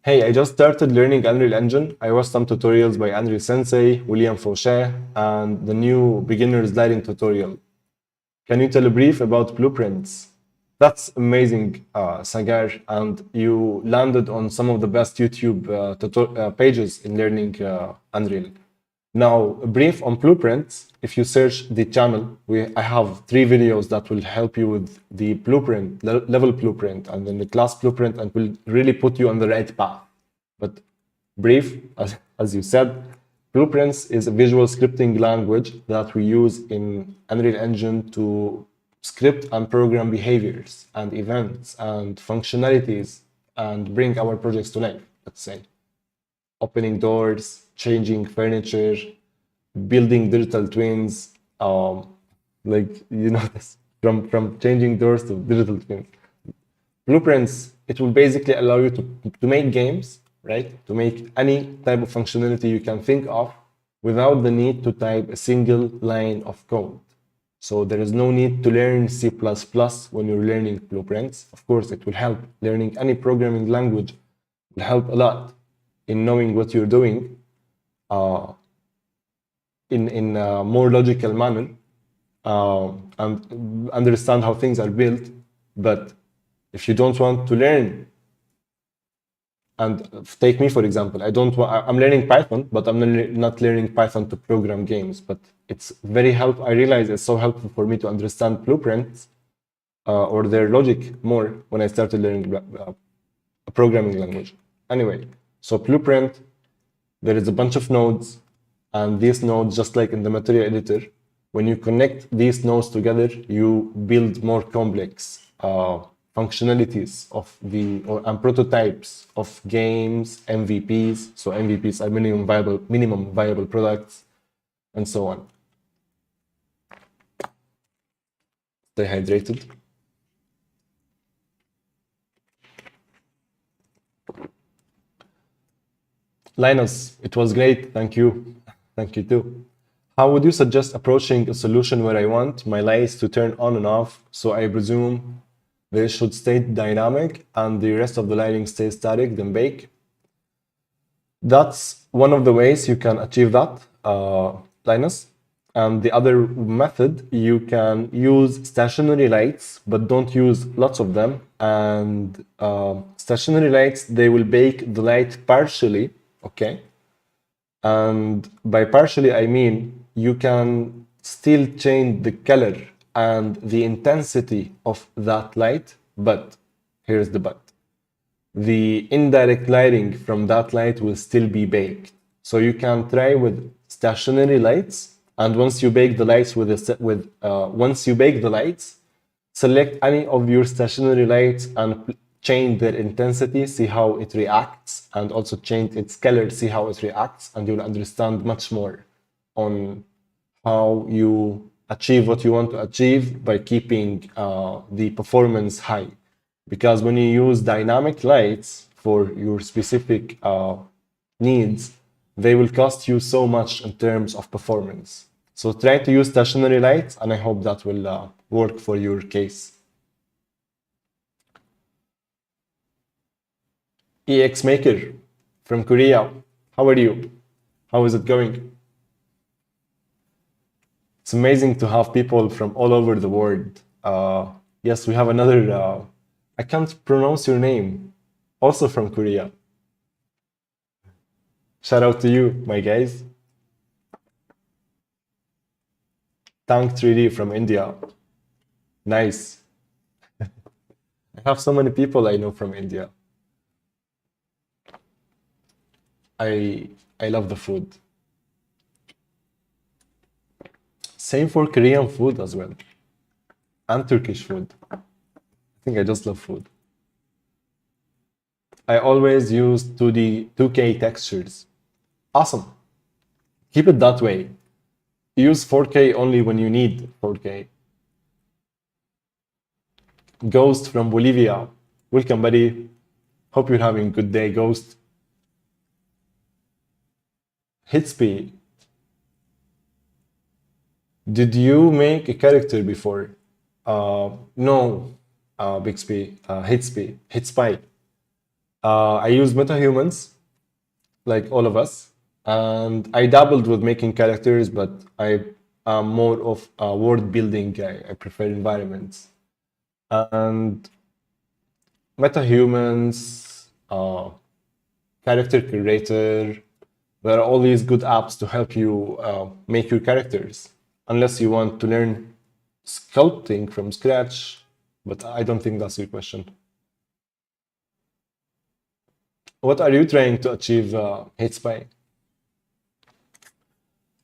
Hey, I just started learning Unreal Engine. I watched some tutorials by Unreal Sensei, William Fauché, and the new beginner's lighting tutorial. Can you tell a brief about blueprints? That's amazing, Sagar, and you landed on some of the best YouTube pages in learning Unreal. Now, a brief on blueprints. If you search the channel, I have 3 videos that will help you with the blueprint, level blueprint, and then the class blueprint, and will really put you on the right path. But brief, as you said, blueprints is a visual scripting language that we use in Unreal Engine to script and program behaviors and events and functionalities and bring our projects to life, let's say. Opening doors, changing furniture, building digital twins, like you know this, from changing doors to digital twins. Blueprints, it will basically allow you to make games, right? To make any type of functionality you can think of without the need to type a single line of code. So there is no need to learn C++ when you're learning blueprints. Of course, it will help. Learning any programming language will help a lot in knowing what you're doing in a more logical manner and understand how things are built. But if you don't want to learn, and take me for example, I'm learning Python, but I'm not learning Python to program games. But it's very helpful. I realize it's so helpful for me to understand blueprints or their logic more when I started learning a programming language. Anyway, so blueprint, there is a bunch of nodes, and these nodes, just like in the material editor, when you connect these nodes together, you build more complex functionalities and prototypes of games, MVPs. So MVPs are minimum viable products, and so on. Stay hydrated. Linus, it was great. Thank you. Thank you too. How would you suggest approaching a solution where I want my lights to turn on and off? So I presume they should stay dynamic and the rest of the lighting stays static, then bake. That's one of the ways you can achieve that, Linus. And the other method, you can use stationary lights, but don't use lots of them. And stationary lights, they will bake the light partially, okay? And by partially, I mean you can still change the color and the intensity of that light, but here's the but. The indirect lighting from that light will still be baked. So you can try with stationary lights, and once you bake the lights select any of your stationary lights and change their intensity, see how it reacts, and also change its color, see how it reacts, and you'll understand much more on how you achieve what you want to achieve by keeping the performance high. Because when you use dynamic lights for your specific needs, they will cost you so much in terms of performance. So try to use stationary lights, and I hope that will work for your case. EX Maker from Korea, how are you? How is it going? It's amazing to have people from all over the world. Yes, we have another, I can't pronounce your name, also from Korea. Shout out to you, my guys. Tank 3D from India. Nice. I have so many people I know from India. I love the food. Same for Korean food as well. And Turkish food. I think I just love food. I always use 2K textures. Awesome. Keep it that way. Use 4K only when you need 4K. Ghost from Bolivia. Welcome, buddy. Hope you're having a good day, Ghost. Hitsby. Did you make a character before? No, Bixby, Hitsby. I use MetaHumans, like all of us, and I dabbled with making characters, but I am more of a world building guy. I prefer environments. And MetaHumans, character creator, there are all these good apps to help you make your characters, unless you want to learn sculpting from scratch, but I don't think that's your question. What are you trying to achieve, Hitspy?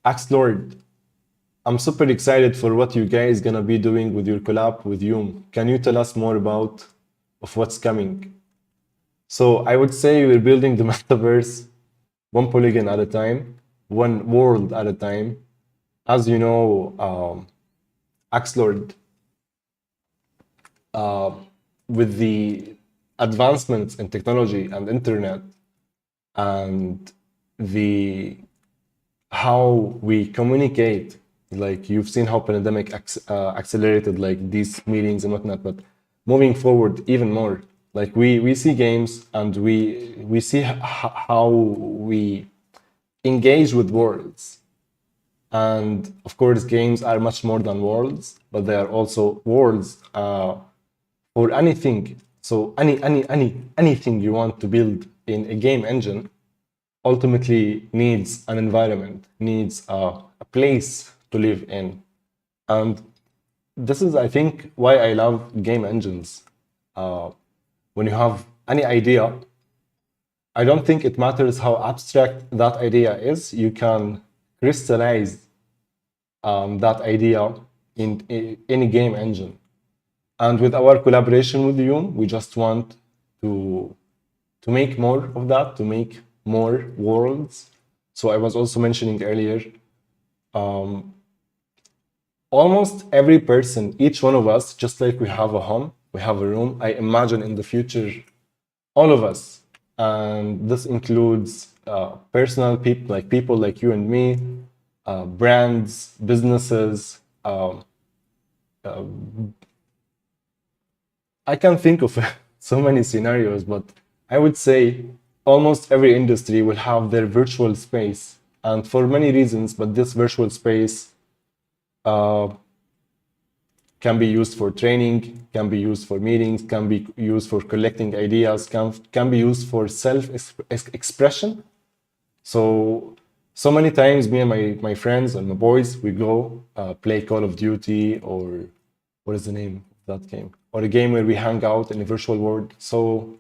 Axe Lord, I'm super excited for what you guys gonna be doing with your collab with Yum. Can you tell us more about of what's coming? So I would say we're building the metaverse one polygon at a time, one world at a time. As you know, Axe Lord, with the advancements in technology and internet and the how we communicate, like you've seen how pandemic accelerated like these meetings and whatnot, but moving forward even more, like we see games and we see how we engage with worlds. And of course, games are much more than worlds, but they are also worlds for anything. So anything you want to build in a game engine ultimately needs an environment, needs a place to live in. And this is, I think, why I love game engines. When you have any idea, I don't think it matters how abstract that idea is. You can crystallize that idea in any game engine. And with our collaboration with Yum, we just want to make more of that, to make more worlds. So I was also mentioning earlier, almost every person, each one of us, just like we have a home, we have a room, I imagine in the future, all of us, and this includes personal people like you and me, brands, businesses. I can think of so many scenarios, but I would say almost every industry will have their virtual space, and for many reasons, but this virtual space can be used for training, can be used for meetings, can be used for collecting ideas, can be used for self-expression. So many times, me and my friends and my boys, we go play Call of Duty, or what is the name of that game? Or a game where we hang out in a virtual world. So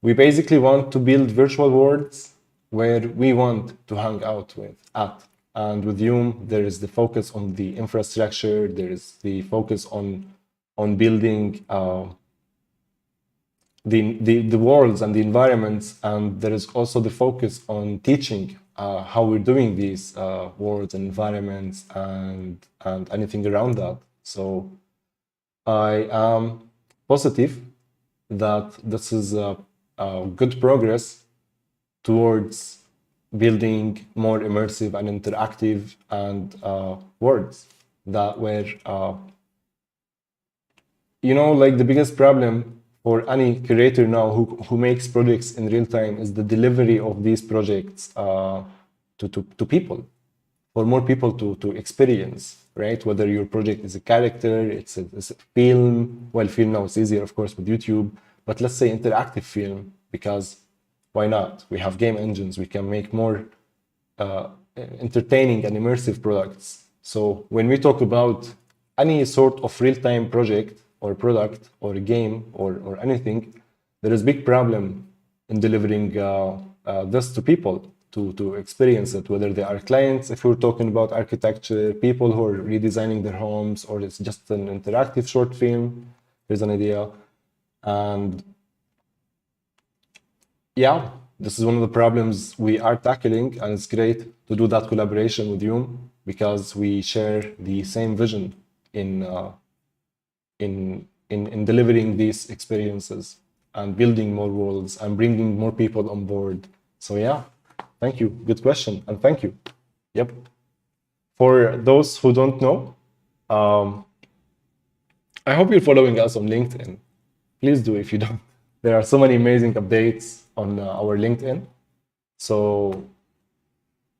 we basically want to build virtual worlds where we want to hang out at. And with Yum, there is the focus on the infrastructure, there is the focus on building the worlds and the environments, and there is also the focus on teaching how we're doing these worlds and environments and anything around that. So I am positive that this is a good progress towards building more immersive and interactive and worlds that were, like the biggest problem for any creator now who makes projects in real time is the delivery of these projects to people, for more people to experience, right? Whether your project is a character, it's a film. Well, film now is easier, of course, with YouTube, but let's say interactive film, because why not? We have game engines. We can make more entertaining and immersive products. So when we talk about any sort of real-time project or product or a game or anything, there is a big problem in delivering this to people to experience it, whether they are clients, if we're talking about architecture, people who are redesigning their homes, or it's just an interactive short film, there's an idea. And yeah, this is one of the problems we are tackling, and it's great to do that collaboration with you because we share the same vision in delivering these experiences and building more worlds and bringing more people on board. So yeah, thank you. Good question, and thank you. Yep. For those who don't know, um, I hope you're following us on LinkedIn. Please do if you don't. There are so many amazing updates on our LinkedIn. So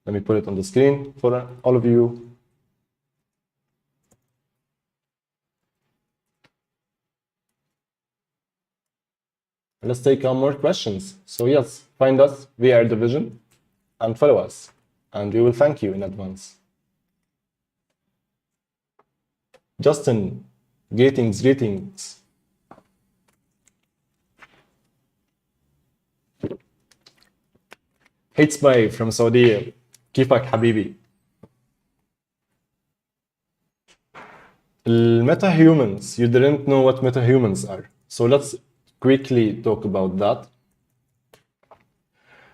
let me put it on the screen for all of you. Let's take on more questions. So yes, find us via Division and follow us, and we will thank you in advance. Justin, greetings. Hits by from Saudi. كيفك حبيبي؟ Meta-humans, you didn't know what meta-humans are. So let's quickly talk about that.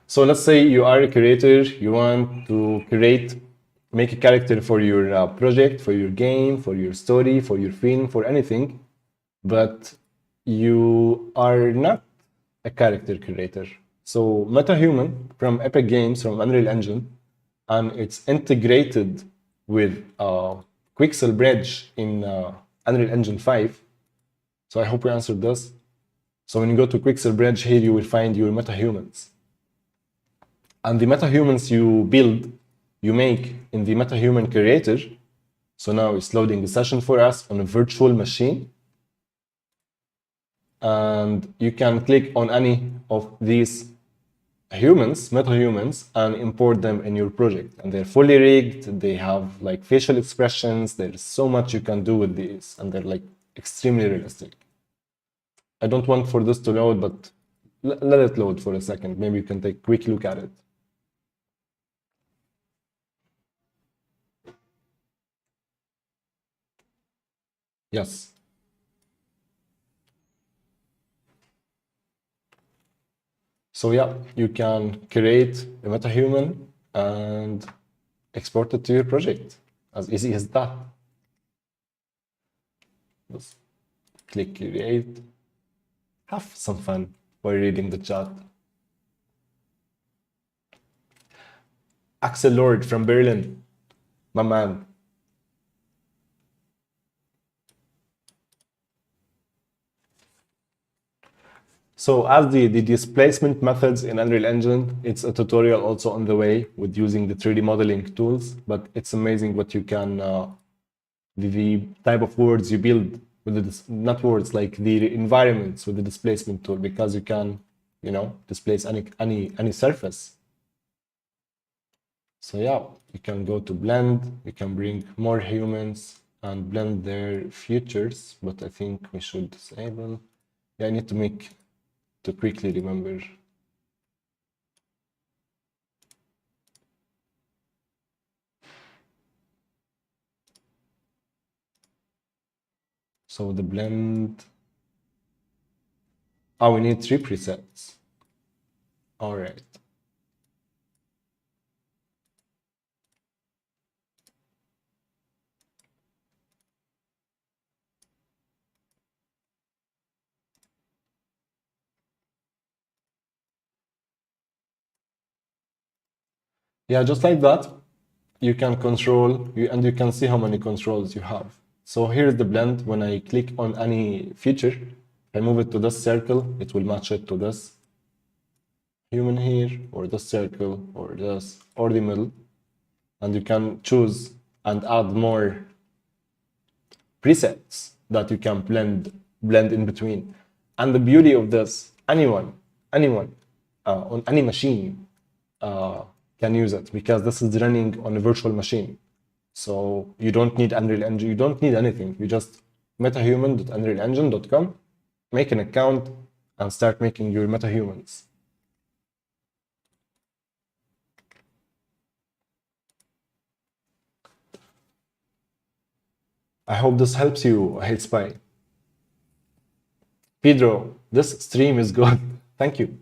So let's say you are a creator, you want to make a character for your project, for your game, for your story, for your film, for anything, but you are not a character creator. So MetaHuman from Epic Games, from Unreal Engine, and it's integrated with Quixel Bridge in Unreal Engine 5. So I hope we answered this. So when you go to Quixel Bridge here, you will find your MetaHumans. And the MetaHumans you build, you make in the MetaHuman creator. So now it's loading the session for us on a virtual machine. And you can click on any of these humans, MetaHumans, and import them in your project. And they're fully rigged, they have like facial expressions, there's so much you can do with these, and they're like extremely realistic. I don't want for this to load, but let it load for a second. Maybe you can take a quick look at it. Yes. So yeah, you can create a MetaHuman and export it to your project. As easy as that. Just click create. Have some fun while reading the chat. Axel Lord from Berlin, my man. So as the displacement methods in Unreal Engine, it's a tutorial also on the way with using the 3D modeling tools, but it's amazing what you can, the type of worlds you build with the, not worlds, like the environments with the displacement tool, because you can, displace any surface. So yeah, you can go to blend, you can bring more humans and blend their features, but I think we should disable. Yeah, I need to quickly remember. So the blend, we need 3 presets. All right. Yeah, just like that, you can control, and you can see how many controls you have. So here's the blend. When I click on any feature, if I move it to this circle, it will match it to this human here, or this circle, or this, or the middle. And you can choose and add more presets that you can blend in between. And the beauty of this, anyone on any machine can use it, because this is running on a virtual machine. So you don't need Unreal Engine, you don't need anything. You just metahuman.unrealengine.com, make an account, and start making your metahumans. I hope this helps you, Hate Spy. Pedro, this stream is good. Thank you.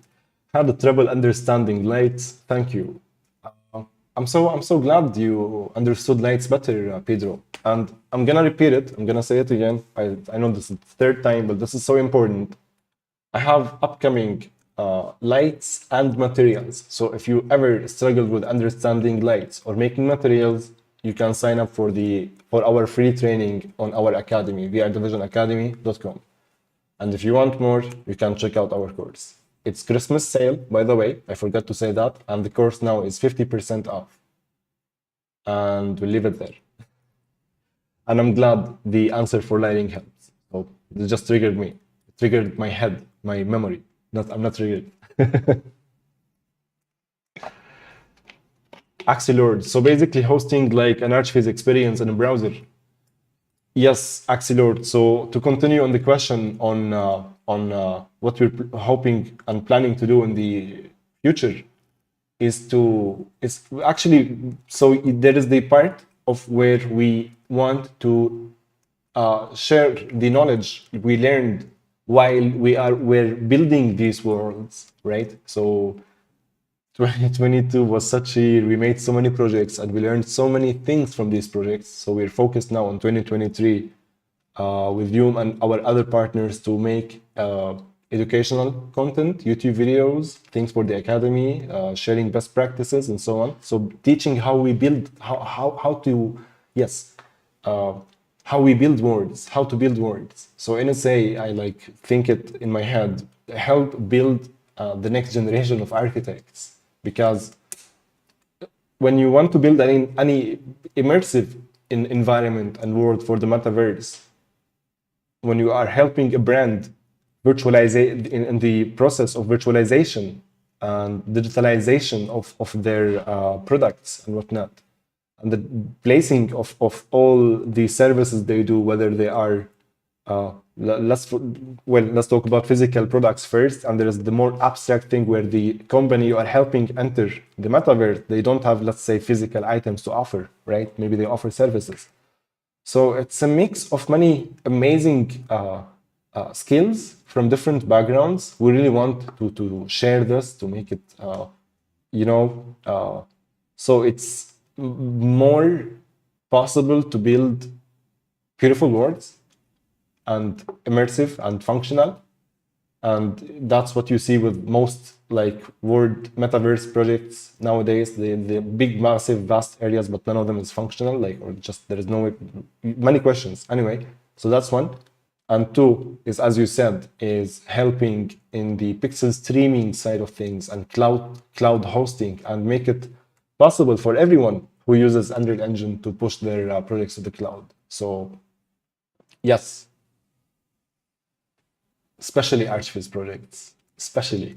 Had a trouble understanding lights. Thank you. I'm so glad you understood lights better, Pedro. And I'm gonna repeat it. I'm gonna say it again. I know this is the third time, but this is so important. I have upcoming lights and materials. So if you ever struggled with understanding lights or making materials, you can sign up for our free training on our academy, vrdivisionacademy.com. And if you want more, you can check out our course. It's Christmas sale, by the way. I forgot to say that. And the course now is 50% off. And we'll leave it there. And I'm glad the answer for lighting helps. So it just triggered me. It triggered my head, my memory. I'm not triggered. Axelord. So basically hosting like an Archviz experience in a browser. Yes, Axelord. So to continue on the question on what we're hoping and planning to do in the future is actually, so there is the part of where we want to share the knowledge we learned while we're building these worlds, right? So 2022 was such a year. We made so many projects and we learned so many things from these projects. So we're focused now on 2023 with you and our other partners to make educational content, YouTube videos, things for the academy, sharing best practices and so on. So teaching how we build, how we build worlds, how to build worlds. So NSA, I like think it in my head, help build the next generation of architects. Because when you want to build any immersive environment and world for the metaverse, when you are helping a brand virtualize in the process of virtualization and digitalization of their products and whatnot, and the placing of all the services they do, whether they are let's talk about physical products first, and there is the more abstract thing where the company you are helping enter the metaverse, they don't have, let's say, physical items to offer, right? Maybe they offer services. So it's a mix of many amazing skills from different backgrounds. We really want to share this to make it, so it's more possible to build beautiful worlds and immersive and functional. And that's what you see with most like world metaverse projects nowadays, the big, massive, vast areas, but none of them is functional, like, or just there is no way, many questions. Anyway, so that's one. And two is, as you said, is helping in the pixel streaming side of things and cloud hosting, and make it possible for everyone who uses Unreal Engine to push their projects to the cloud. So yes, especially Archviz projects, especially.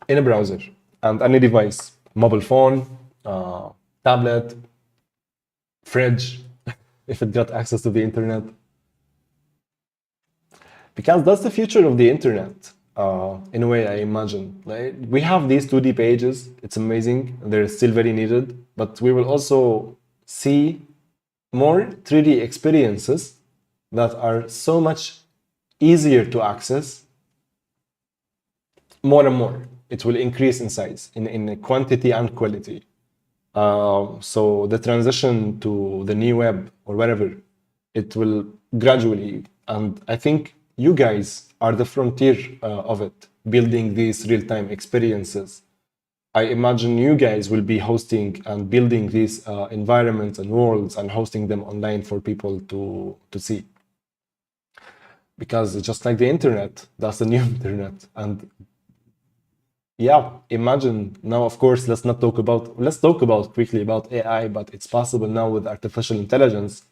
In a browser and any device, mobile phone, tablet, fridge, if it got access to the internet. Because that's the future of the internet, in a way, I imagine. Like, we have these 2D pages, it's amazing, they're still very needed, but we will also see more 3D experiences that are so much easier to access. More and more, it will increase in size, in quantity and quality. So the transition to the new web or whatever, it will gradually, and I think you guys are the frontier of it, building these real-time experiences. I imagine you guys will be hosting and building these environments and worlds and hosting them online for people to see. Because it's just like the internet, that's the new internet. And yeah, imagine now, of course, let's talk about quickly about AI, but it's possible now with artificial intelligence,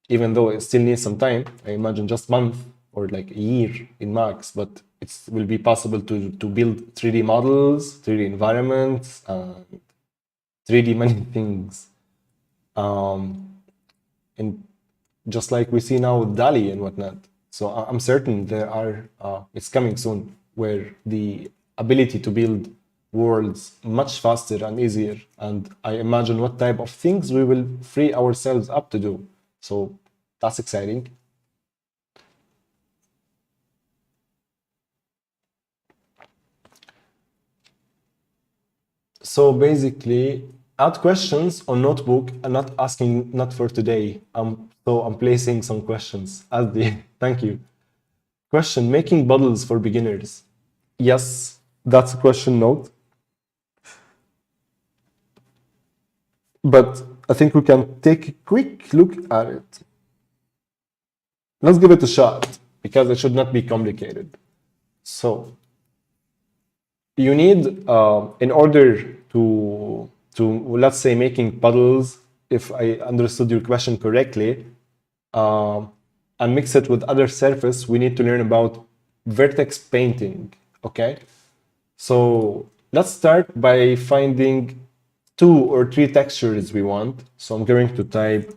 even though it still needs some time. I imagine just month or like a year in max, but it will be possible to build 3D models, 3D environments, and 3D many things. And just like we see now with DALI and whatnot. So I'm certain it's coming soon, where the ability to build worlds much faster and easier. And I imagine what type of things we will free ourselves up to do. So that's exciting. So basically, add questions on notebook and not asking, not for today. I'm placing some questions as the thank you. Question, making bubbles for beginners. Yes, that's a question note. But I think we can take a quick look at it. Let's give it a shot because it should not be complicated. So you need, in order to let's say making puddles, if I understood your question correctly, and mix it with other surface, we need to learn about vertex painting. Okay, so let's start by finding 2 or 3 textures we want. So I'm going to type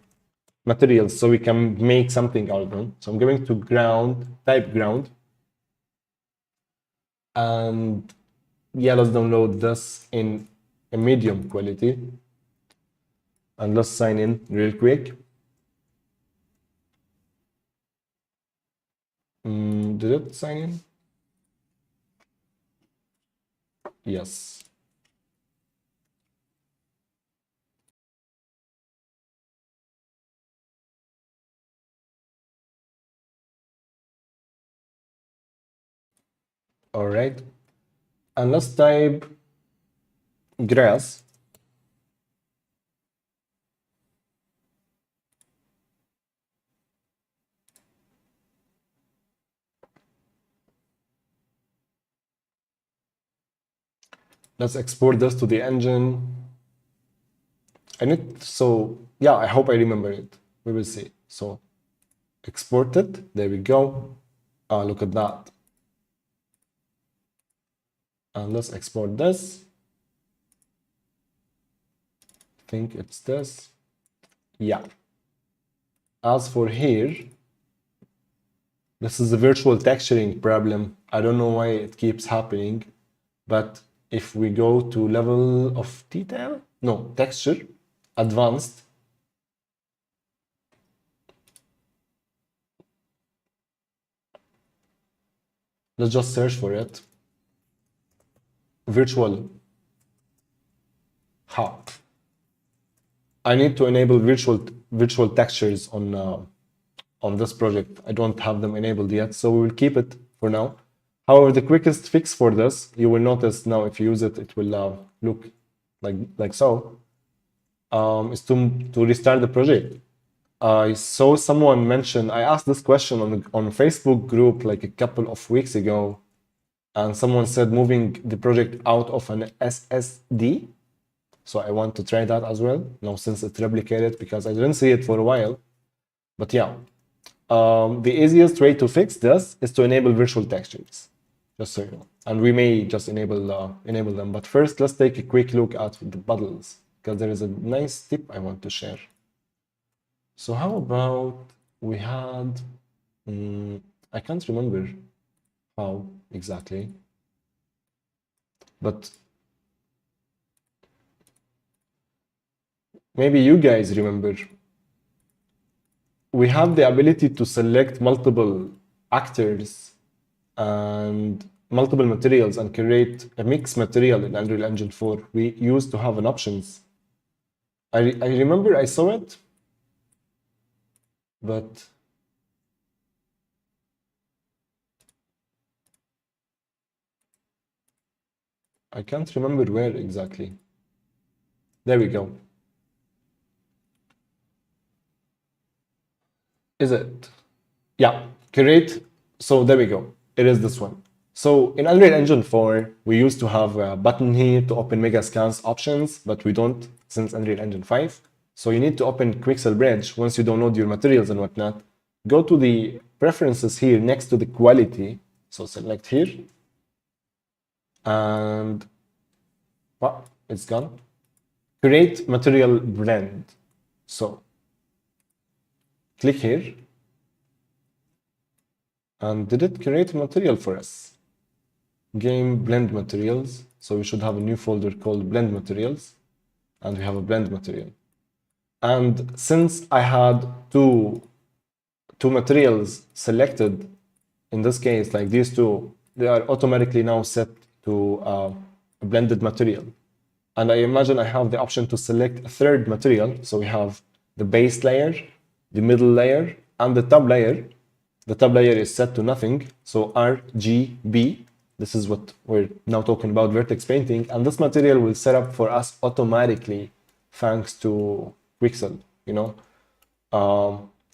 materials so we can make something out of them. So I'm going to type ground, and yeah, let's download this in a medium quality, and let's sign in real quick. Did it sign in? Yes. All right. And let's type grass. Let's export this to the engine. So yeah, I hope I remember it. We will see. So export it. There we go. Look at that. And let's export this. I think it's this. Yeah. As for here, this is a virtual texturing problem. I don't know why it keeps happening, but if we go to level of detail, no, texture, advanced, let's just search for it. Virtual. How? I need to enable virtual textures on this project. I don't have them enabled yet, so we will keep it for now. However, the quickest fix for this, you will notice now if you use it, it will look like so, is to restart the project. I saw someone mention, I asked this question on Facebook group like a couple of weeks ago, and someone said moving the project out of an SSD. So I want to try that as well, now since it's replicated, because I didn't see it for a while. But yeah, the easiest way to fix this is to enable virtual textures, just so you know. And we may just enable them. But first, let's take a quick look at the puddles, because there is a nice tip I want to share. So how about we had, I can't remember how exactly, but maybe you guys remember. We have the ability to select multiple actors and multiple materials and create a mixed material in Unreal Engine 4. We used to have an options. I remember I saw it, but I can't remember where exactly. There we go. Is it? Yeah, create. So there we go. It is this one. So in Unreal Engine 4, we used to have a button here to open Megascans options, but we don't since Unreal Engine 5. So you need to open Quixel Bridge once you download your materials and whatnot. Go to the preferences here next to the quality. So select here. And well, it's gone. Create material blend. So click here. And did it create material for us? Game blend materials. So we should have a new folder called blend materials. And we have a blend material. And since I had two materials selected, in this case, like these two, they are automatically now set to a blended material. And I imagine I have the option to select a third material. So we have the base layer, the middle layer, and the top layer. The top layer is set to nothing. So RGB, this is what we're now talking about, vertex painting. And this material will set up for us automatically thanks to Quixel, you know.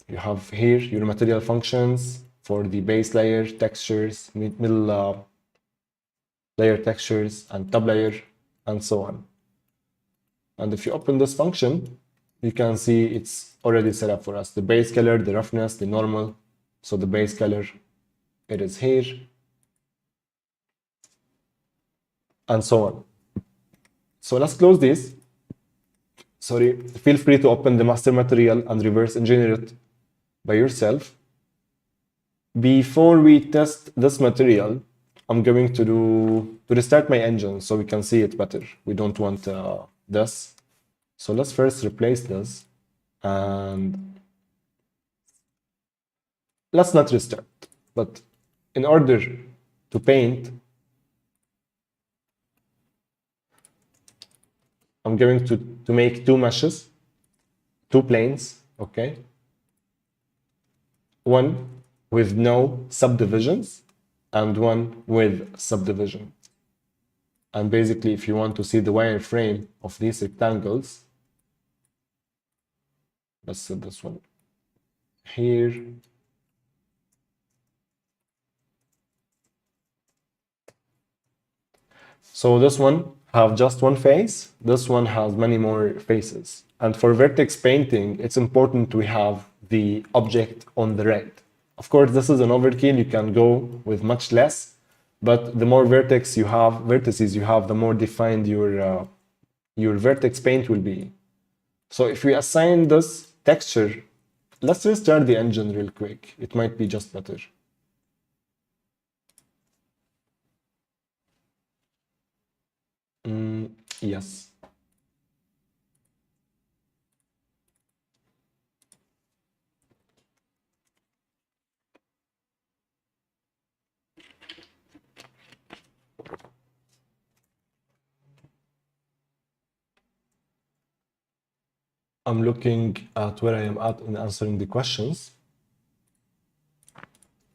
You have here your material functions for the base layer, textures, middle layer textures, and top layer, and so on. And if you open this function, you can see it's already set up for us. The base color, the roughness, the normal. So the base color, it is here, and so on. So let's close this. Sorry, feel free to open the master material and reverse engineer it by yourself. Before we test this material, I'm going to restart my engine so we can see it better. We don't want this. So let's first replace this, and let's not restart. But in order to paint, I'm going to make two meshes, two planes, okay? One with no subdivisions and one with subdivision. And basically, if you want to see the wireframe of these rectangles, let's set this one here. So this one have just one face, this one has many more faces. And for vertex painting, it's important to have the object on the right. Of course, this is an overkill, you can go with much less, but the more vertex you have, vertices you have, the more defined your vertex paint will be. So if we assign this texture, let's restart the engine real quick. It might be just better. Yes. I'm looking at where I am at in answering the questions.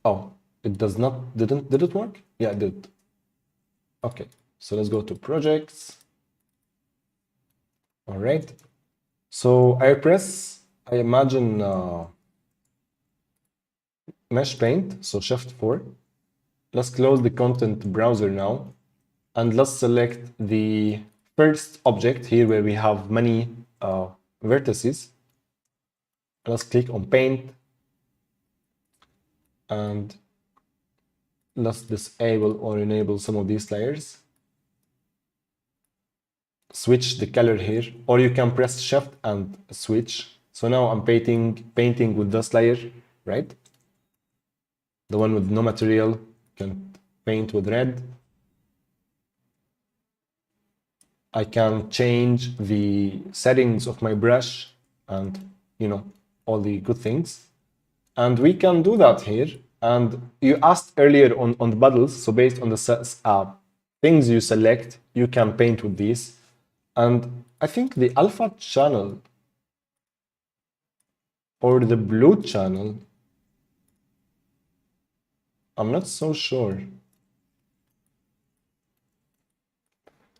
Oh, it does not, did it work? Yeah, it did. Okay, so let's go to projects. All right. So I press, I imagine mesh paint, so Shift 4. Let's close the content browser now, and let's select the first object here where we have many vertices. Let's click on paint, and let's disable or enable some of these layers. Switch the color here, or you can press Shift and switch. So now I'm painting with this layer, right? The one with no material, can paint with red. I can change the settings of my brush and, you know, all the good things. And we can do that here. And you asked earlier on the bubbles, so based on the things you select, you can paint with these. And I think the alpha channel or the blue channel, I'm not so sure.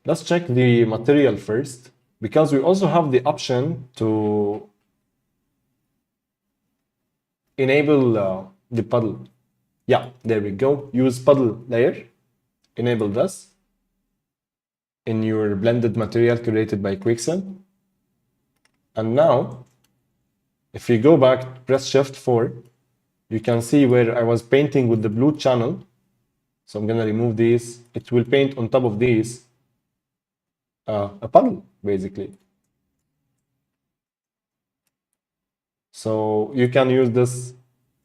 Let's check the material first, because we also have the option to enable the puddle. Yeah, there we go. Use puddle layer. Enable this in your blended material created by Quixel. And now, if you go back, press Shift 4, you can see where I was painting with the blue channel. So I'm gonna remove these. It will paint on top of these a puddle, basically. So you can use this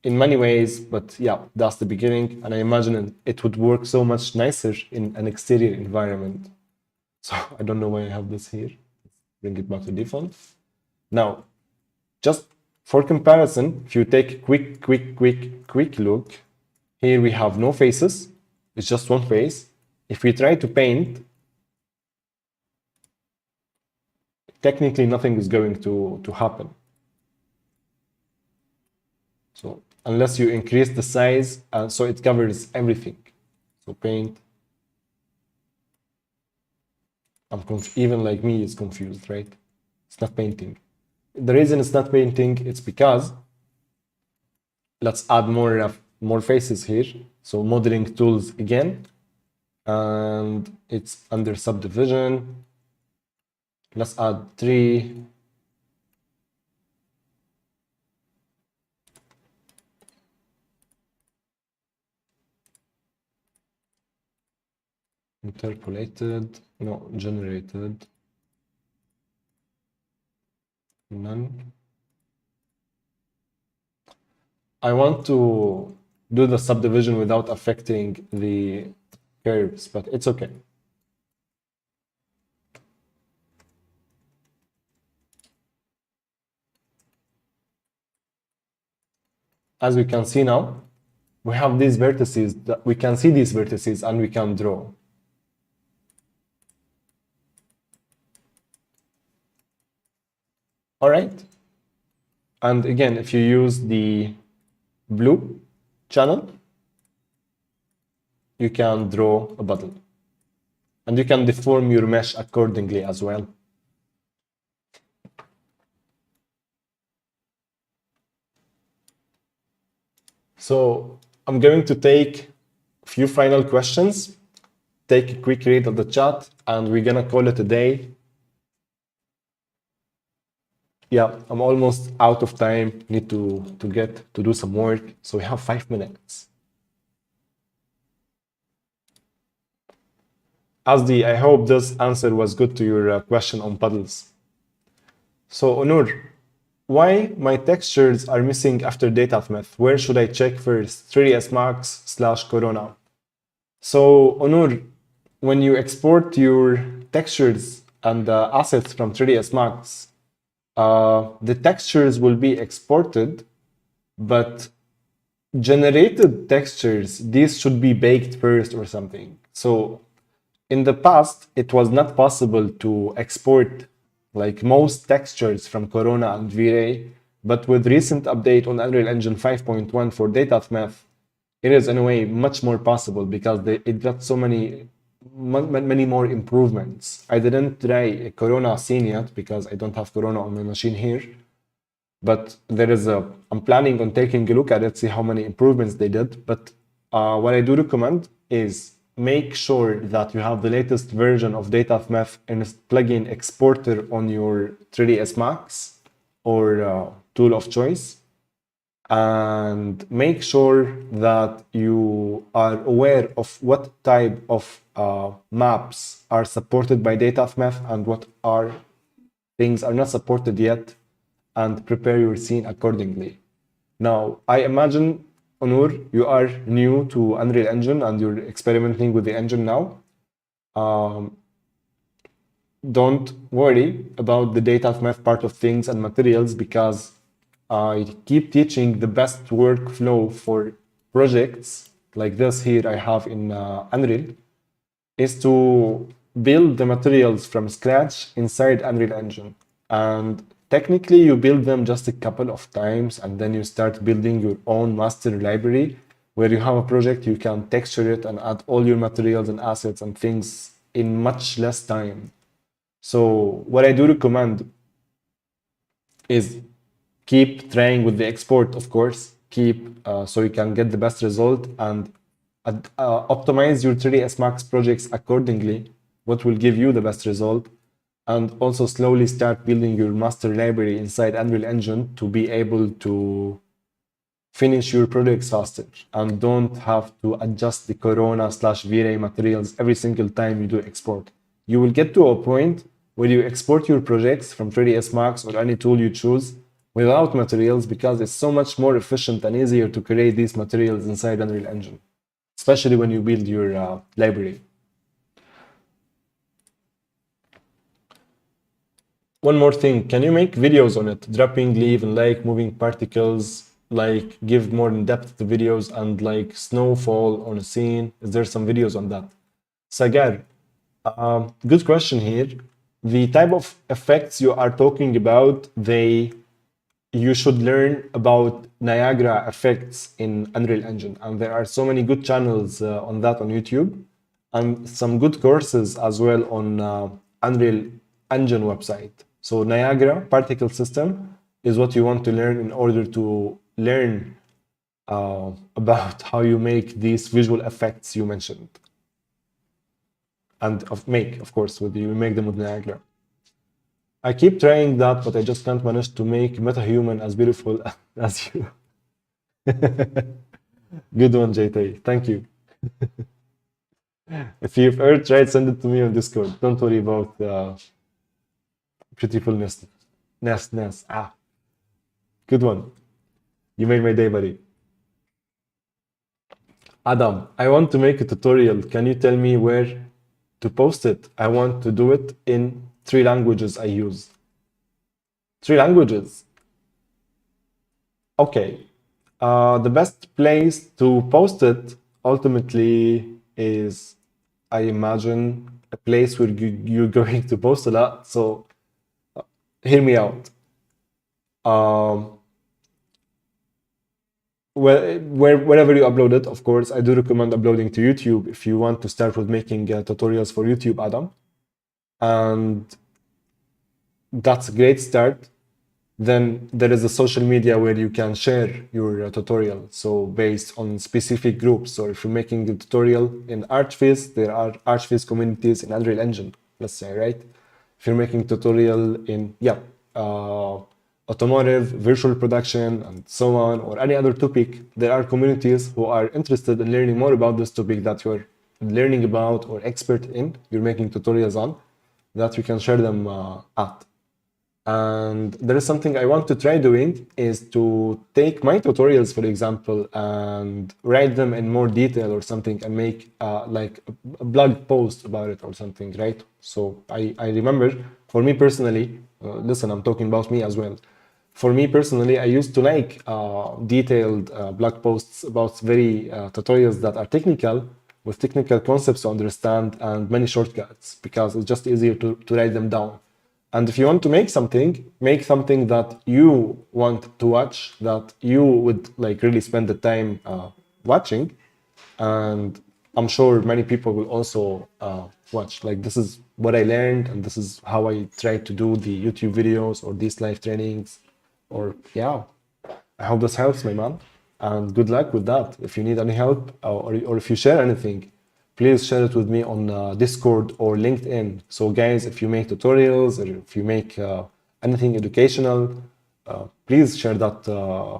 in many ways, but yeah, that's the beginning. And I imagine it would work so much nicer in an exterior environment. So I don't know why I have this here. Bring it back to default. Now, just for comparison, if you take a quick look, here we have no faces. It's just one face. If we try to paint, technically nothing is going to happen. So unless you increase the size, so it covers everything. So paint. Even like me is confused, right? It's not painting. The reason it's not painting, it's because let's add more faces here. So modeling tools again, and it's under subdivision. Let's add 3. Interpolated, no, generated, none. I want to do the subdivision without affecting the curves, but it's okay. As we can see now, we have these vertices, that we can see these vertices and we can draw. All right. And again, if you use the blue channel, you can draw a bubble. And you can deform your mesh accordingly as well. So I'm going to take a few final questions, take a quick read of the chat, and we're gonna call it a day. Yeah, I'm almost out of time, need to get to do some work, so we have 5 minutes. Asdi, I hope this answer was good to your question on puddles. So Onur, why my textures are missing after Datasmith? Where should I check first? 3ds Max / Corona. So Onur, when you export your textures and assets from 3ds Max, the textures will be exported, but generated textures, these should be baked first or something. So in the past, it was not possible to export like most textures from Corona and V-Ray, but with recent update on Unreal Engine 5.1 for Datasmith, it is in a way much more possible because it got so many more improvements. I didn't try a Corona scene yet because I don't have Corona on my machine here, but I'm planning on taking a look at it, see how many improvements they did. But what I do recommend is make sure that you have the latest version of Datasmith and plugin exporter on your 3ds Max or tool of choice, and make sure that you are aware of what type of maps are supported by Datasmith and what things are not supported yet, and prepare your scene accordingly. Now, I imagine, Onur, you are new to Unreal Engine and you're experimenting with the engine now. Don't worry about the Datasmith part of things and materials, because I keep teaching the best workflow for projects like this here I have in Unreal, is to build the materials from scratch inside Unreal Engine. And technically you build them just a couple of times and then you start building your own master library where you have a project, you can texture it and add all your materials and assets and things in much less time. So what I do recommend is keep trying with the export, of course, so you can get the best result, and optimize your 3ds Max projects accordingly, what will give you the best result, and also slowly start building your master library inside Unreal Engine to be able to finish your projects faster and don't have to adjust the Corona / V-Ray materials every single time you do export. You will get to a point where you export your projects from 3ds Max or any tool you choose without materials, because it's so much more efficient and easier to create these materials inside Unreal Engine, especially when you build your library. One more thing, can you make videos on it? Dropping, leave, and like, moving particles, like give more in depth to videos, and like snowfall on a scene. Is there some videos on that? Sagar, good question here. the type of effects you are talking about, you should learn about Niagara effects in Unreal Engine. And there are so many good channels on that on YouTube, and some good courses as well on Unreal Engine website. So Niagara particle system is what you want to learn in order to learn about how you make these visual effects you mentioned. And of course, you make them with Niagara. I keep trying that, but I just can't manage to make MetaHuman as beautiful as you. Good one, JT. Thank you. If you've ever tried, send it to me on Discord. Don't worry about beautifulness. Ness. Good one. You made my day, buddy. Adam, I want to make a tutorial. Can you tell me where to post it? I want to do it in 3 languages I use. 3 languages. Okay. The best place to post it ultimately is, I imagine, a place where you're going to post a lot. So hear me out. Wherever you upload it, of course, I do recommend uploading to YouTube if you want to start with making tutorials for YouTube, Adam. And that's a great start. Then there is a social media where you can share your tutorial. So based on specific groups. So if you're making a tutorial in Archviz, there are Archviz communities in Unreal Engine, let's say, right? If you're making tutorial in, automotive, virtual production, and so on, or any other topic, there are communities who are interested in learning more about this topic that you're learning about or expert in, you're making tutorials on, that you can share them at. And there is something I want to try doing is to take my tutorials, for example, and write them in more detail or something and make like a blog post about it or something, right? So I remember, for me personally, listen, I'm talking about me as well. For me personally, I used to like detailed blog posts about very tutorials that are technical, with technical concepts to understand and many shortcuts, because it's just easier to write them down. And if you want to make something that you want to watch, that you would like really spend the time watching, and I'm sure many people will also watch. Like, this is what I learned, and this is how I try to do the YouTube videos or these live trainings. Or I hope this helps, my man, and good luck with that. If you need any help or if you share anything, please share it with me on Discord or LinkedIn. So guys, if you make tutorials or if you make anything educational, please share that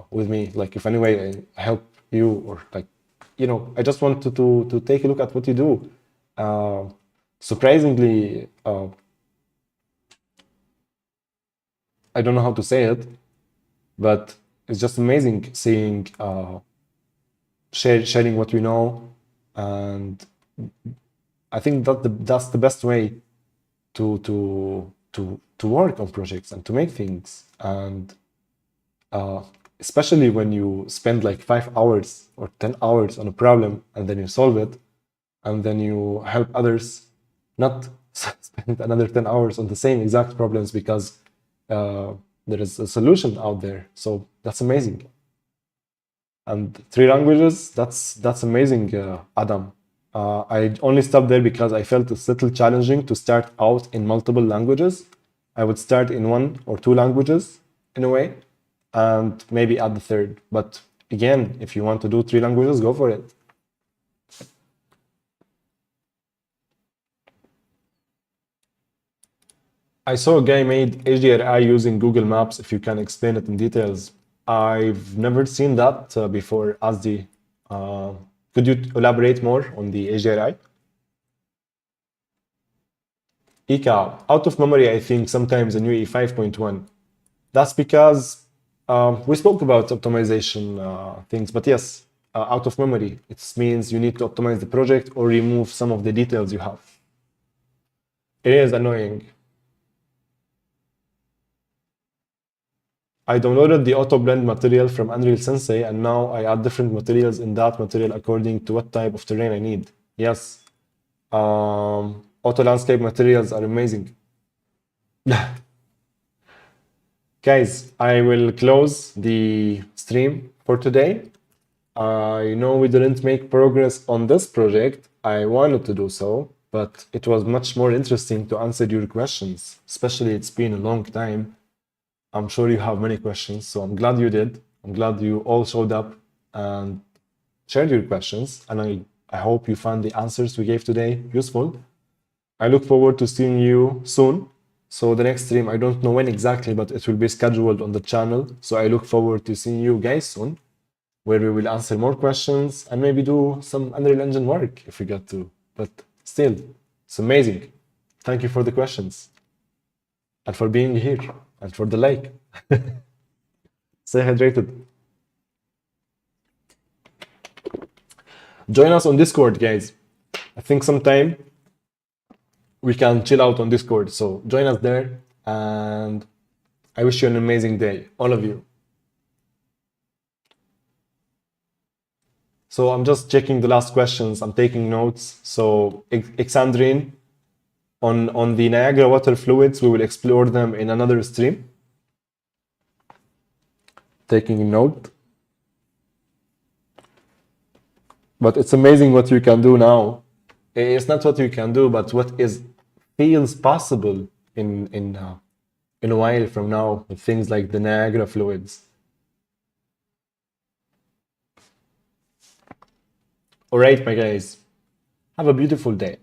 with me. Like, if any way I help you, or like, I just wanted to take a look at what you do. Surprisingly, I don't know how to say it, but it's just amazing seeing sharing what we know, and I think that's the best way to work on projects and to make things. And especially when you spend like 5 hours or 10 hours on a problem and then you solve it, and then you help others not spend another 10 hours on the same exact problems, because there is a solution out there. So that's amazing. And 3 languages, that's amazing, Adam. I only stopped there because I felt it's a little challenging to start out in multiple languages. I would start in 1 or 2 languages in a way, and maybe add the 3rd. But again, if you want to do 3 languages, go for it. I saw a guy made HDRI using Google Maps. If you can explain it in details. I've never seen that before, Asdi. Could you elaborate more on the HDRI? Ika, out of memory, I think sometimes in UE 5.1. That's because we spoke about optimization things, but yes, out of memory, it means you need to optimize the project or remove some of the details you have. It is annoying. I downloaded the auto blend material from Unreal Sensei, and now I add different materials in that material according to what type of terrain I need. Yes, auto landscape materials are amazing. Guys, I will close the stream for today. I know we didn't make progress on this project. I wanted to do so, but it was much more interesting to answer your questions, especially it's been a long time. I'm sure you have many questions, so I'm glad you did. I'm glad you all showed up and shared your questions, and I hope you found the answers we gave today useful. I look forward to seeing you soon. So the next stream, I don't know when exactly, but it will be scheduled on the channel. So I look forward to seeing you guys soon, where we will answer more questions and maybe do some Unreal Engine work if we get to. But still, it's amazing. Thank you for the questions and for being here and for the like. Stay hydrated. Join us on Discord, guys. I think sometime we can chill out on Discord. So join us there, and I wish you an amazing day, all of you. So I'm just checking the last questions. I'm taking notes. So Exandrine, on the Niagara water fluids, we will explore them in another stream. Taking a note. But it's amazing what you can do now. It's not what you can do, but what feels possible in a while from now with things like the Niagara fluids. All right, my guys, have a beautiful day.